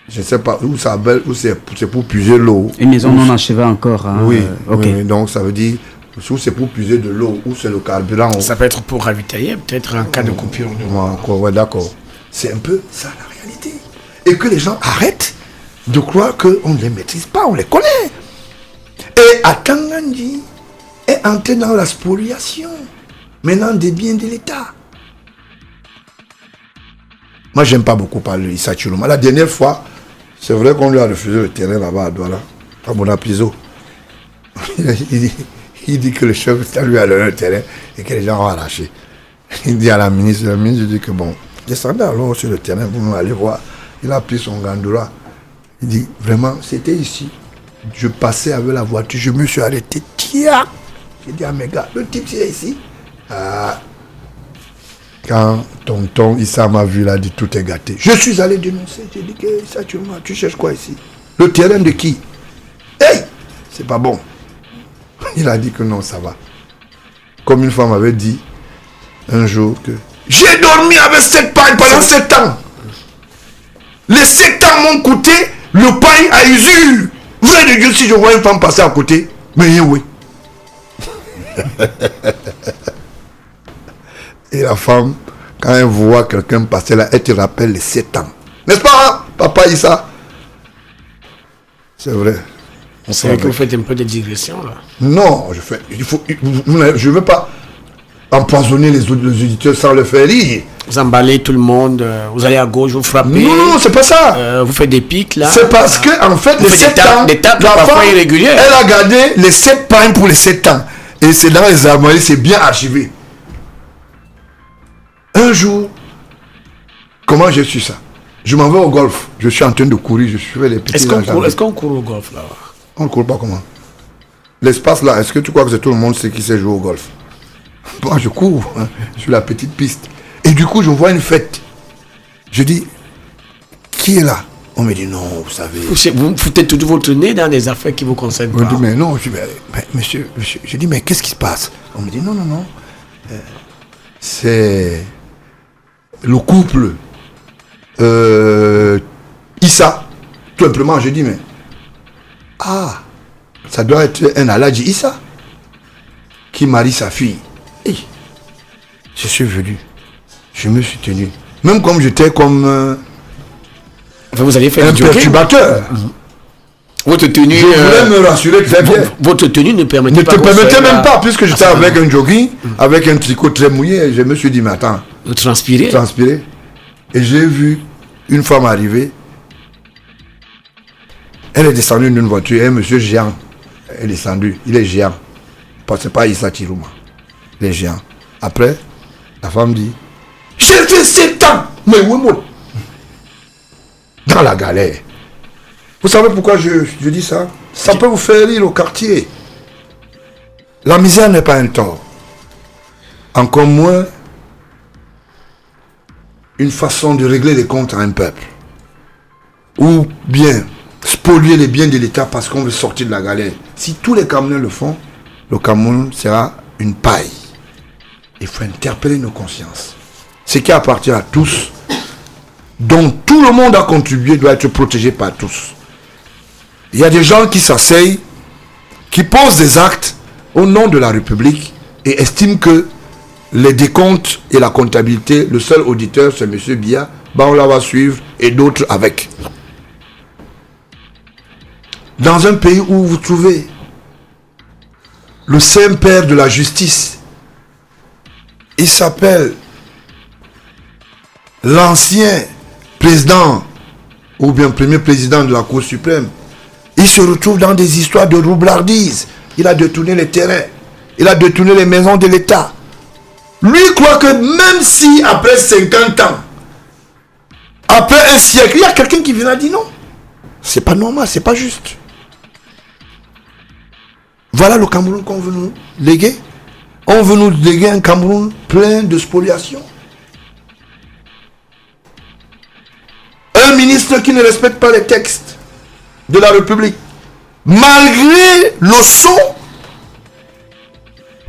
S3: Je ne sais pas où ça va, où c'est pour puiser l'eau.
S1: Une maison non achevée encore. Hein,
S3: Oui,
S1: ok.
S3: oui, donc ça veut dire Ou c'est pour puiser de l'eau, ou c'est le carburant.
S2: Ça peut être pour ravitailler, peut-être en cas de coupure de
S3: Ouais, d'accord. C'est un peu ça la réalité. Et que les gens arrêtent de croire qu'on ne les maîtrise pas, on les connaît. Et Atangandi est entré dans la spoliation, maintenant des biens de l'État. Moi, j'aime pas beaucoup parler d'Issa Chiluma. La dernière fois, c'est vrai qu'on lui a refusé le terrain là-bas à Douala, à Bonapiso. Il dit que le chef lui a donné le terrain et que les gens ont arraché. Il dit à la ministre dit que bon, descendez alors sur le terrain, vous allez voir. Il a pris son gandoura. Il dit, vraiment, c'était ici. Je passais avec la voiture, je me suis arrêté. Tiens! J'ai dit à mes gars, le type c'est ici. Ah. Quand tonton Issa m'a vu, il a dit, tout est gâté. Je suis allé dénoncer. J'ai dit que Issa, tu cherches quoi ici? Le terrain de qui? Hey! C'est pas bon. Il a dit que non, ça va. Comme une fois m'avait dit un jour que j'ai dormi avec cette paille pendant 7 ans. Les 7 ans m'ont coûté le pain à usure. Vrai de Dieu, si je vois une femme passer à côté, mais oui. Et la femme, quand elle voit quelqu'un passer là, elle te rappelle les 7 ans. N'est-ce pas, hein, papa Issa? C'est vrai.
S2: C'est vrai que vous faites un peu de digression là.
S3: Non, je ne veux pas empoisonner les auditeurs sans le faire rire.
S2: Vous emballez tout le monde, vous allez à gauche, vous frappez.
S3: Non, c'est pas ça.
S2: Vous faites des pics là.
S3: C'est parce que en fait, les 7 ans,
S2: la femme, irrégulières.
S3: Elle a gardé les 7 pains pour les 7 ans. Et c'est dans les armoires, c'est bien archivé. Un jour, comment j'ai su ça? Je m'en vais au golf. Je suis en train de courir, je fais les petits.
S2: Est-ce qu'on court au golf là?
S3: On ne court pas comment? L'espace là, est-ce que tu crois que c'est tout le monde qui sait jouer au golf? Moi, je cours hein, sur la petite piste. Et du coup, je vois une fête. Je dis, qui est là? On me dit, non, vous savez.
S2: Vous foutez tout votre nez dans des affaires qui vous concernent pas.
S3: On me dit, mais non. Je dis, mais, monsieur, je dis, mais qu'est-ce qui se passe? On me dit, non. C'est le couple Issa. Tout simplement, je dis, mais ah, ça doit être un Aladji Issa qui marie sa fille. Et je suis venu. Je me suis tenu. Même comme j'étais comme
S2: vous avez fait
S3: un perturbateur.
S2: Votre tenue.
S3: Je voulais me rassurer très bien.
S2: Votre tenue ne permettait
S3: ne
S2: pas.
S3: Ne te permettait même pas, puisque j'étais avec un jogging, avec un tricot très mouillé. Je me suis dit, mais attends.
S2: Vous transpirez.
S3: Et j'ai vu une femme arriver. Elle est descendue d'une voiture, un monsieur géant. Elle est descendue, il est géant. C'est pas Issa Chiluma. Il est géant. Après, la femme dit, j'ai fait 7 ans, mais oui, moi. Dans la galère. Vous savez pourquoi je dis ça? Ça peut vous faire rire au quartier. La misère n'est pas un tort. Encore moins une façon de régler les comptes à un peuple. Ou bien spolier les biens de l'État parce qu'on veut sortir de la galère. Si tous les Camerounais le font, le Cameroun sera une paille. Il faut interpeller nos consciences. Ce qui appartient à tous, dont tout le monde a contribué, doit être protégé par tous. Il y a des gens qui s'asseyent, qui posent des actes au nom de la République et estiment que les décomptes et la comptabilité, le seul auditeur c'est M. Biya, on la va suivre et d'autres avec. Dans un pays où vous trouvez le Saint-Père de la justice, il s'appelle l'ancien président ou bien premier président de la Cour suprême, il se retrouve dans des histoires de roublardise. Il a détourné les terrains, il a détourné les maisons de l'État. Lui croit que même si après 50 ans, après un siècle, il y a quelqu'un qui vient dire non, c'est pas normal, c'est pas juste. Voilà le Cameroun qu'on veut nous léguer. On veut nous léguer un Cameroun plein de spoliation. Un ministre qui ne respecte pas les textes de la République, malgré le son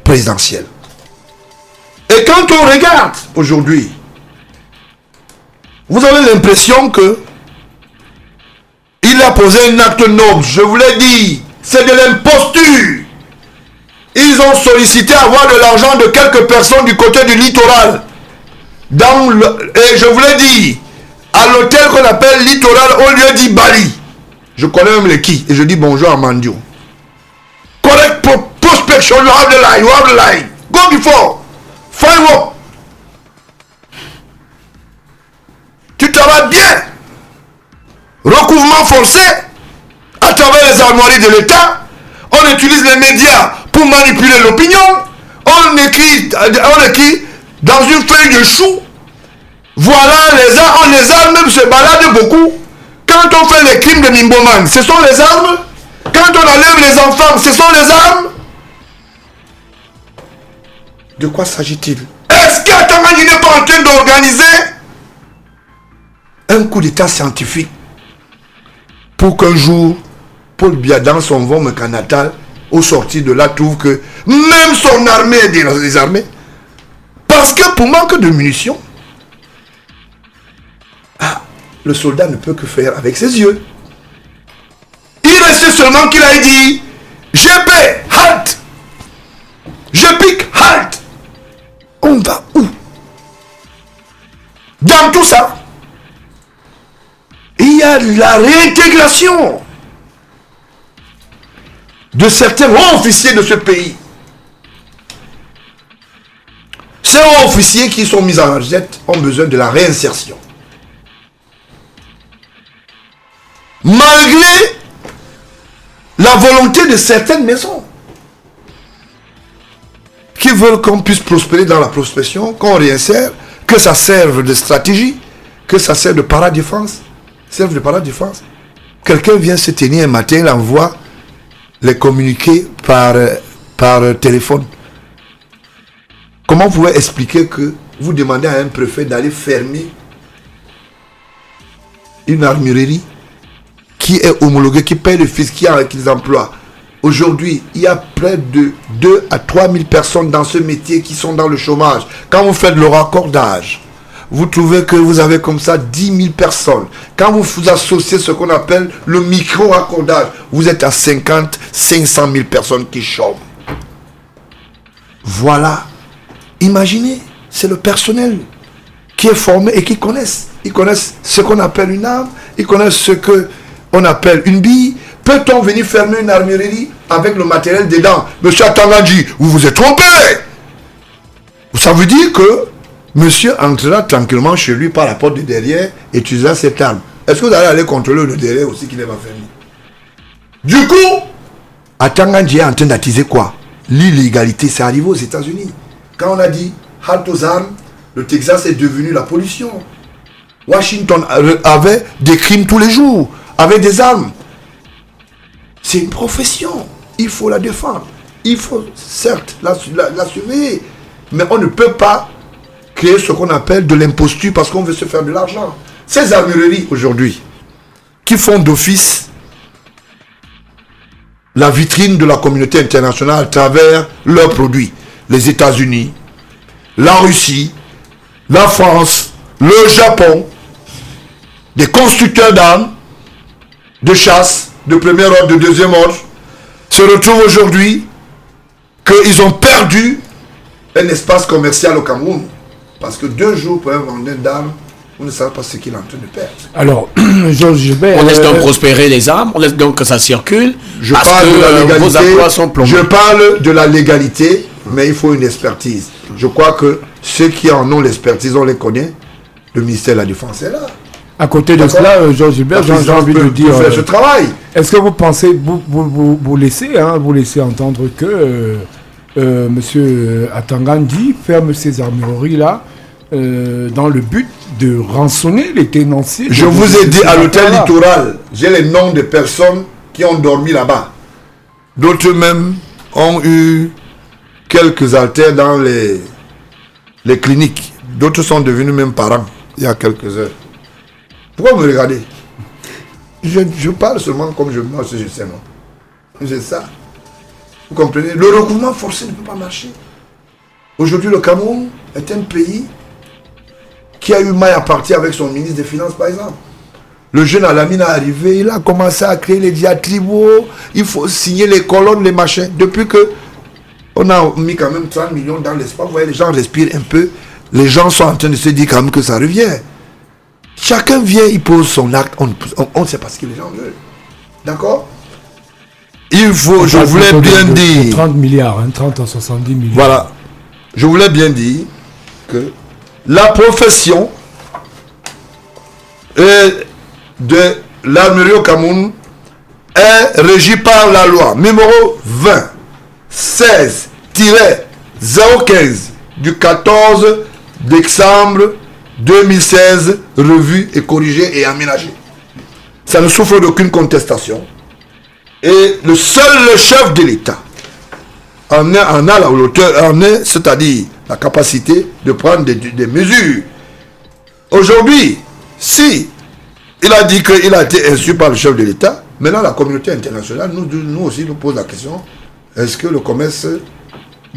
S3: présidentiel. Et quand on regarde aujourd'hui, vous avez l'impression que il a posé un acte noble. Je vous l'ai dit, c'est de l'imposture. Ils ont sollicité avoir de l'argent de quelques personnes du côté du littoral. Et je vous l'ai dit, à l'hôtel qu'on appelle littoral, on lui a dit Bali. Je connais même les qui. Et je dis bonjour à Mandio. Correct prospection, you have the line, you have the line. Go before. Find work. Tu travailles bien. Recouvrement forcé à travers les armoiries de l'État. On utilise les médias pour manipuler l'opinion. On écrit dans une feuille de chou. Voilà les armes. Les armes se baladent beaucoup. Quand on fait les crimes de Mimboman, ce sont les armes. Quand on enlève les enfants, ce sont les armes. De quoi s'agit-il? Est-ce qu'Atangani n'est pas en train d'organiser un coup d'état scientifique pour qu'un jour, Paul Biya, dans son vol mécanatal, au sortir de là, trouve que même son armée est désarmée? Parce que pour manque de munitions, le soldat ne peut que faire avec ses yeux. Il restait seulement qu'il a dit GP, halt. Je pique, halt. On va où? Dans tout ça, il y a la réintégration de certains hauts officiers de ce pays. Ces hauts officiers qui sont mis en rejette ont besoin de la réinsertion. Malgré la volonté de certaines maisons qui veulent qu'on puisse prospérer dans la prospection, qu'on réinsère, que ça serve de stratégie, que ça serve de paradéfense. Serve de paradéfense. Quelqu'un vient se tenir un matin, il envoie les communiqués par téléphone. Comment vous pouvez expliquer que vous demandez à un préfet d'aller fermer une armurerie qui est homologuée, qui paye le fisc, qui les emploie? Aujourd'hui, il y a près de 2 à 3 000 personnes dans ce métier qui sont dans le chômage. Quand vous faites le raccordage, vous trouvez que vous avez comme ça 10 000 personnes. Quand vous associez ce qu'on appelle le micro-raccordage, vous êtes à 50, 500 000 personnes qui chôment. Voilà. Imaginez, c'est le personnel qui est formé et qui connaissent. Ils connaissent ce qu'on appelle une arme, ils connaissent ce qu'on appelle une bille. Peut-on venir fermer une armurerie avec le matériel dedans? Monsieur Atangani, vous vous êtes trompé. Ça veut dire que monsieur entrera tranquillement chez lui par la porte de derrière et utilisera cette arme. Est-ce que vous allez aller contrôler le derrière aussi qu'il n'est pas fermé? Du coup, Atangani est en train d'attiser quoi? L'illégalité. C'est arrivé aux États-Unis. Quand on a dit halte aux armes, le Texas est devenu la pollution. Washington avait des crimes tous les jours, avec des armes. C'est une profession. Il faut la défendre. Il faut certes la surveiller. Mais on ne peut pas créer ce qu'on appelle de l'imposture parce qu'on veut se faire de l'argent. Ces armureries aujourd'hui, qui font d'office la vitrine de la communauté internationale à travers leurs produits, les États-Unis, la Russie, la France, le Japon, des constructeurs d'armes, de chasse, de premier ordre, de deuxième ordre, se retrouvent aujourd'hui qu'ils ont perdu un espace commercial au Cameroun. Parce que 2 jours pour un vendeur d'armes, on ne sait pas ce qu'il est en train de perdre.
S4: Alors, Georges Gilbert...
S2: On laisse donc prospérer les armes, on laisse donc que ça circule,
S3: Je
S2: parce
S3: parle
S2: que
S3: de la légalité,
S2: vos emplois sont plombés.
S3: je parle de la légalité, mais il faut une expertise. Je crois que ceux qui en ont l'expertise, on les connaît. Le ministère de la Défense est là.
S4: À côté de cela, Georges Gilbert, j'ai envie de dire...
S3: faire ce travail.
S4: Est-ce que vous pensez, vous laissez entendre que M. Atangani ferme ces armureries-là dans le but de rançonner les tenanciers?
S3: Je vous ai dit à l'hôtel littoral, j'ai les noms des personnes qui ont dormi là-bas. D'autres même ont eu quelques haltères dans les cliniques. D'autres sont devenus même parents il y a quelques heures. Pourquoi vous me regardez? Je parle seulement comme moi, je sais moi. C'est ça. Vous comprenez? Le recouvrement forcé ne peut pas marcher. Aujourd'hui, le Cameroun est un pays qui a eu maille à partir avec son ministre des Finances, par exemple. Le jeune Alamine est arrivé, il a commencé à créer les diatribos, il faut signer les colonnes, les machins. Depuis que On a mis quand même 30 millions dans l'espace. Vous voyez, les gens respirent un peu. Les gens sont en train de se dire quand même que ça revient. Chacun vient, il pose son acte. On ne sait pas ce que les gens veulent. D'accord? Il faut, je voulais bien dire...
S4: 30 milliards, 30 à 70 milliards.
S3: Voilà. Je voulais bien dire que la profession de l'armerie au Cameroun est régie par la loi numéro 20-16-015 du 14 décembre 2016, revue et corrigée et aménagée. Ça ne souffre d'aucune contestation. Et le chef de l'État en a la hauteur, c'est-à-dire la capacité de prendre des mesures. Aujourd'hui, si il a dit qu'il a été instruit par le chef de l'État, maintenant la communauté internationale nous aussi nous pose la question, est-ce que le commerce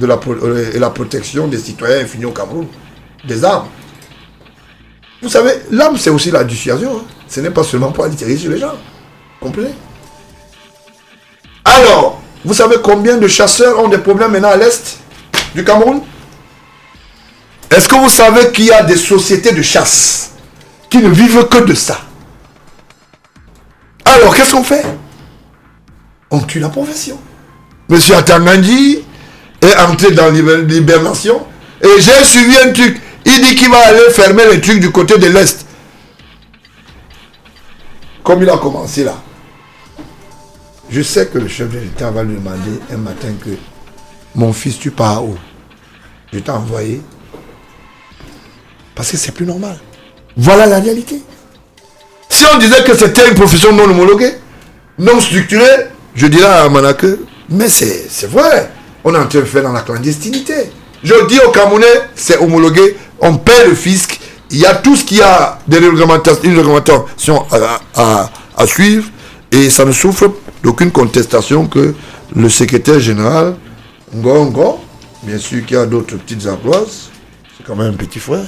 S3: et la protection des citoyens est fini au Cameroun? Des armes. Vous savez, l'arme c'est aussi la dissuasion. Hein. Ce n'est pas seulement pour aller tirer sur les gens. Comprenez? Alors, vous savez combien de chasseurs ont des problèmes maintenant à l'est du Cameroun? Est-ce que vous savez qu'il y a des sociétés de chasse qui ne vivent que de ça? Alors, qu'est-ce qu'on fait? On tue la profession. Monsieur Atangandi est entré dans l'hibernation et j'ai suivi un truc. Il dit qu'il va aller fermer les trucs du côté de l'est. Comme il a commencé là. Je sais que le chef de l'État va lui demander un matin que mon fils, tu pars où? Je t'ai envoyé. Parce que c'est plus normal. Voilà la réalité. Si on disait que c'était une profession non homologuée, non structurée, je dirais à Manake, mais c'est vrai. On est en train de faire dans la clandestinité. Je dis aux Camerounais, c'est homologué, on paie le fisc, il y a tout ce qu'il y a de réglementation à suivre, et ça ne souffre d'aucune contestation que le secrétaire général, Ngongo, bien sûr qu'il y a d'autres petites ardoises, c'est quand même un petit frère.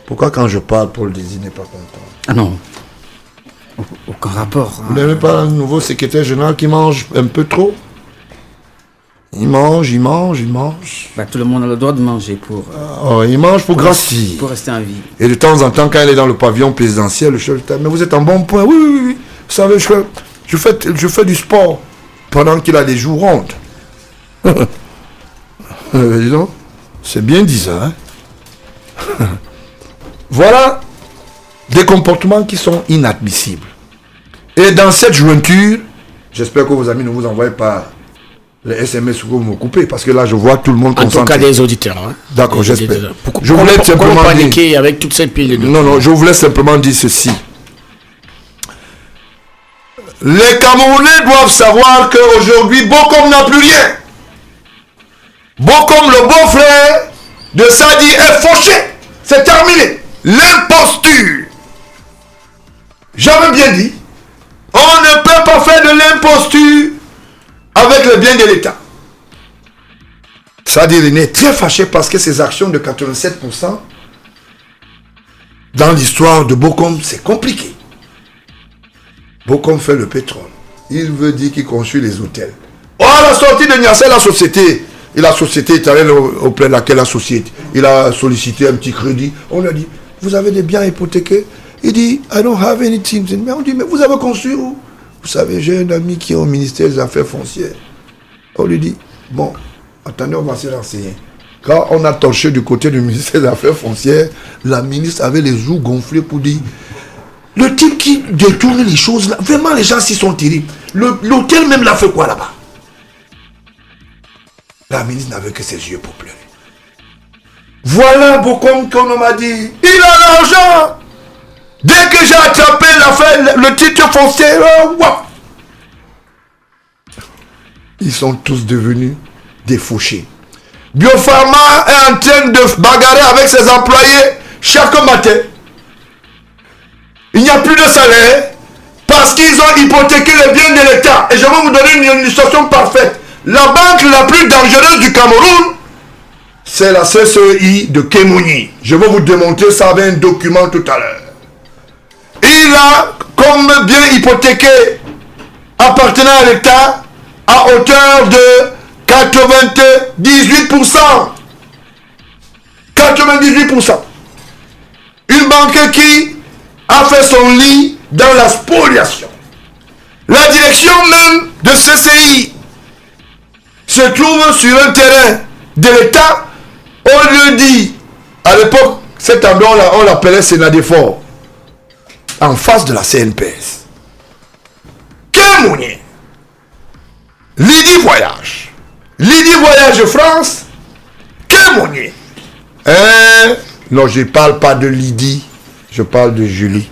S3: Pourquoi quand je parle, Paul Désir n'est pas content?
S1: Ah non, aucun rapport.
S3: Vous n'avez pas un nouveau secrétaire général qui mange un peu trop? Il mange.
S1: Bah, tout le monde a le droit de manger pour...
S3: il mange pour grossir.
S1: Pour rester en vie.
S3: Et de temps en temps, quand il est dans le pavillon présidentiel, le chef d'État, mais vous êtes en bon point. Oui. Vous savez, je fais du sport pendant qu'il a des jours rondes. Dis donc, c'est bien dit ça. Hein? Voilà des comportements qui sont inadmissibles. Et dans cette jointure, j'espère que vos amis ne vous envoient pas les SMS où vous me coupez, parce que là je vois tout le monde concentré.
S2: En tout cas des auditeurs. Hein.
S3: D'accord, j'espère.
S2: Je voulais simplement paniquer avec toute cette pile de...
S3: Non, je voulais simplement dire ceci. Les Camerounais doivent savoir qu'aujourd'hui, Bokom n'a plus rien. Bokom, le beau-frère de Sadi, est fauché. C'est terminé. L'imposture. J'avais bien dit, on ne peut pas faire de l'imposture avec le bien de l'État. C'est-à-dire, il est très fâché parce que ses actions de 87% dans l'histoire de Bokom, c'est compliqué. Bokom fait le pétrole. Il veut dire qu'il construit les hôtels. Oh, à la sortie de Niassé, la société est allée auprès de laquelle la société, il a sollicité un petit crédit. On lui a dit, vous avez des biens hypothéqués? Il dit, I don't have anything. Mais on dit, mais vous avez construit où? Vous savez, j'ai un ami qui est au ministère des Affaires foncières. On lui dit, bon, attendez, on va se renseigner. Quand on a torché du côté du ministère des Affaires foncières, la ministre avait les joues gonflées pour dire, le type qui détourne les choses, là, vraiment les gens s'y sont terribles. L'hôtel même l'a fait quoi là-bas? La ministre n'avait que ses yeux pour pleurer. Voilà Bokom qu'on m'a dit, il a l'argent. Dès que j'ai attrapé l'affaire, le titre foncier, ils sont tous devenus des fauchés. Biopharma est en train de bagarrer avec ses employés chaque matin. Il n'y a plus de salaire parce qu'ils ont hypothéqué les biens de l'État. Et je vais vous donner une illustration parfaite. La banque la plus dangereuse du Cameroun, c'est la CCI de Kemouni. Je vais vous démontrer ça avec un document tout à l'heure. Il a comme bien hypothéqué appartenant à l'État à hauteur de 98%. 98%. Une banque qui a fait son lit dans la spoliation. La direction même de CCI se trouve sur un terrain de l'État. On lui dit, à l'époque, cet endroit on l'appelait Sénat-Fort, en face de la CNPS. Kémounier, Lydie Voyage France, Kémounier. Non, je ne parle pas de Lydie, je parle de Julie.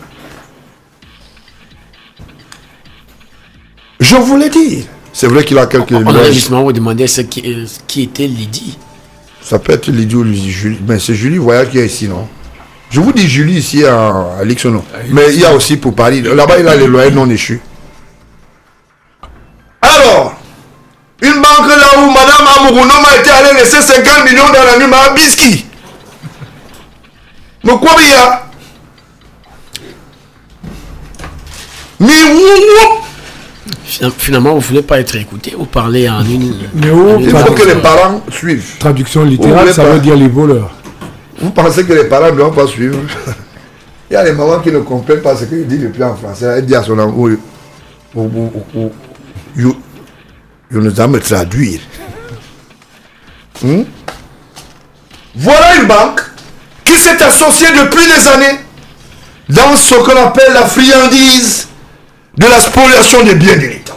S3: Je voulais dire, c'est vrai qu'il a quelques...
S2: On a justement vous demandé qui était Lydie.
S3: Ça peut être Lydie ou Julie, mais c'est Julie Voyage qui est ici, non? Je vous dis Julie ici à Lixono. Mais il y a aussi pour Paris. Là-bas, il a les loyers non échus. Alors, une banque là où Madame Amurunom a été allée laisser 50 millions dans la nuit à Biski. Mais quoi, il y a?
S2: Finalement, vous ne voulez pas être écouté, vous parlez en une...
S3: Il faut que les parents suivent.
S4: Traduction littérale, ça veut dire les voleurs.
S3: Vous pensez que les parents ne doivent pas suivre? Il y a les mamans qui ne comprennent pas ce qu'il dit depuis en français. Elle dit à son enfant, je ne dois me traduire. Voilà une banque qui s'est associée depuis des années dans ce qu'on appelle la friandise de la spoliation des biens de l'État.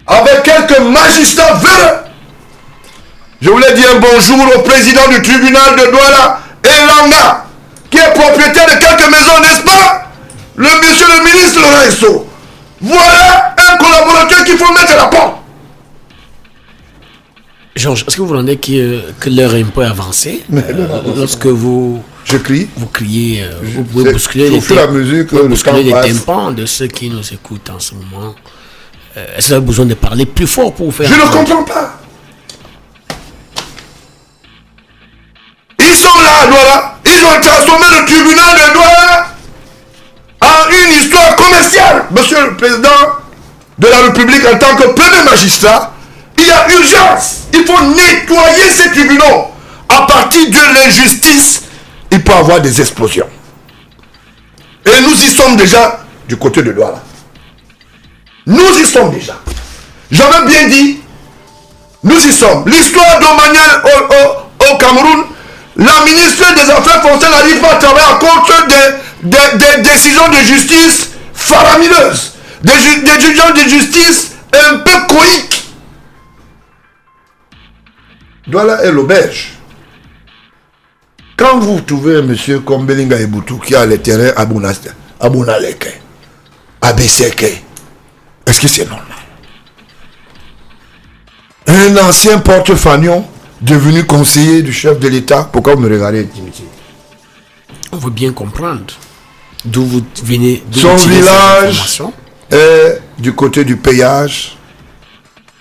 S3: Avec quelques magistrats véreux. Je voulais dire un bonjour au président du tribunal de Douala, Elanga, qui est propriétaire de quelques maisons, n'est-ce pas? Monsieur le ministre Lorenzo. Voilà un collaborateur qu'il faut mettre à la porte.
S2: Georges, est-ce que vous vous rendez que l'heure est un peu avancée lorsque vous...
S3: Je crie.
S2: Vous criez, vous pouvez bousculer les tympans de ceux qui nous écoutent en ce moment. Est-ce que vous avez besoin de parler plus fort pour vous faire...
S3: Je ne comprends pas. Ils sont là à Douala. Ils ont transformé le tribunal de Douala en une histoire commerciale. Monsieur le président de la République, en tant que premier magistrat, il y a urgence. Il faut nettoyer ces tribunaux. À partir de l'injustice, il peut y avoir des explosions. Et nous y sommes déjà du côté de Douala. Nous y sommes déjà. J'avais bien dit, nous y sommes. L'histoire d'Omaniel au Cameroun, la ministre des Affaires françaises n'arrive pas à travailler à cause des décisions de justice faramineuses. Des décisions de justice un peu coïques. Douala est l'auberge. Quand vous trouvez un monsieur comme Belinga Eboutou qui a les terrains à Bounaleke, à Besseke, est-ce que c'est normal? Un ancien porte-fanion devenu conseiller du chef de l'État, pourquoi vous me regardez intimidé?
S2: On veut bien comprendre d'où vous venez.
S3: Son village est du côté du péage.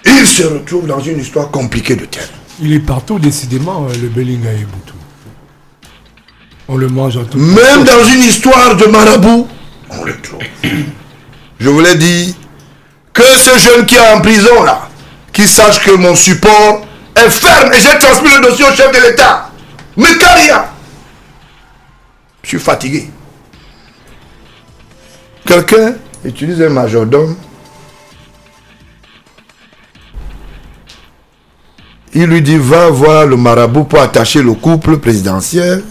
S3: Il se retrouve dans une histoire compliquée de terre.
S4: Il est partout, décidément, le Belinga Eboutou. On le mange en tout.
S3: Même dans une histoire de marabout, on le trouve. Je voulais dire que ce jeune qui est en prison là, qui sache que mon support est ferme et j'ai transmis le dossier au chef de l'État. Mais Karia, je suis fatigué. Quelqu'un utilise un majordome. Il lui dit, va voir le marabout pour attacher le couple présidentiel.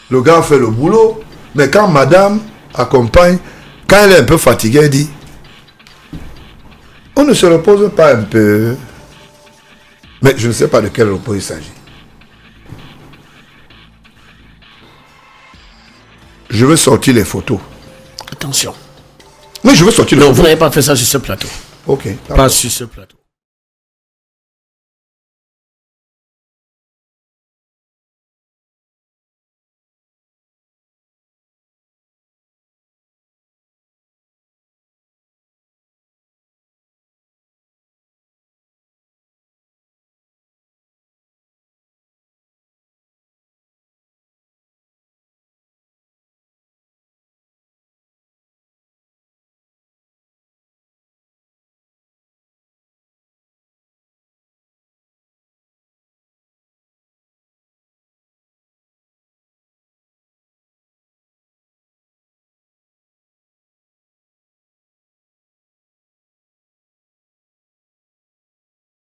S3: Le gars fait le boulot, mais quand madame accompagne, quand elle est un peu fatiguée, elle dit, on ne se repose pas un peu. Mais je ne sais pas de quel repos il s'agit. Je veux sortir les photos.
S2: Attention.
S3: Mais je veux sortir les photos.
S2: Non, vous n'avez pas fait ça sur ce plateau.
S3: Ok.
S2: Pas sur ce plateau.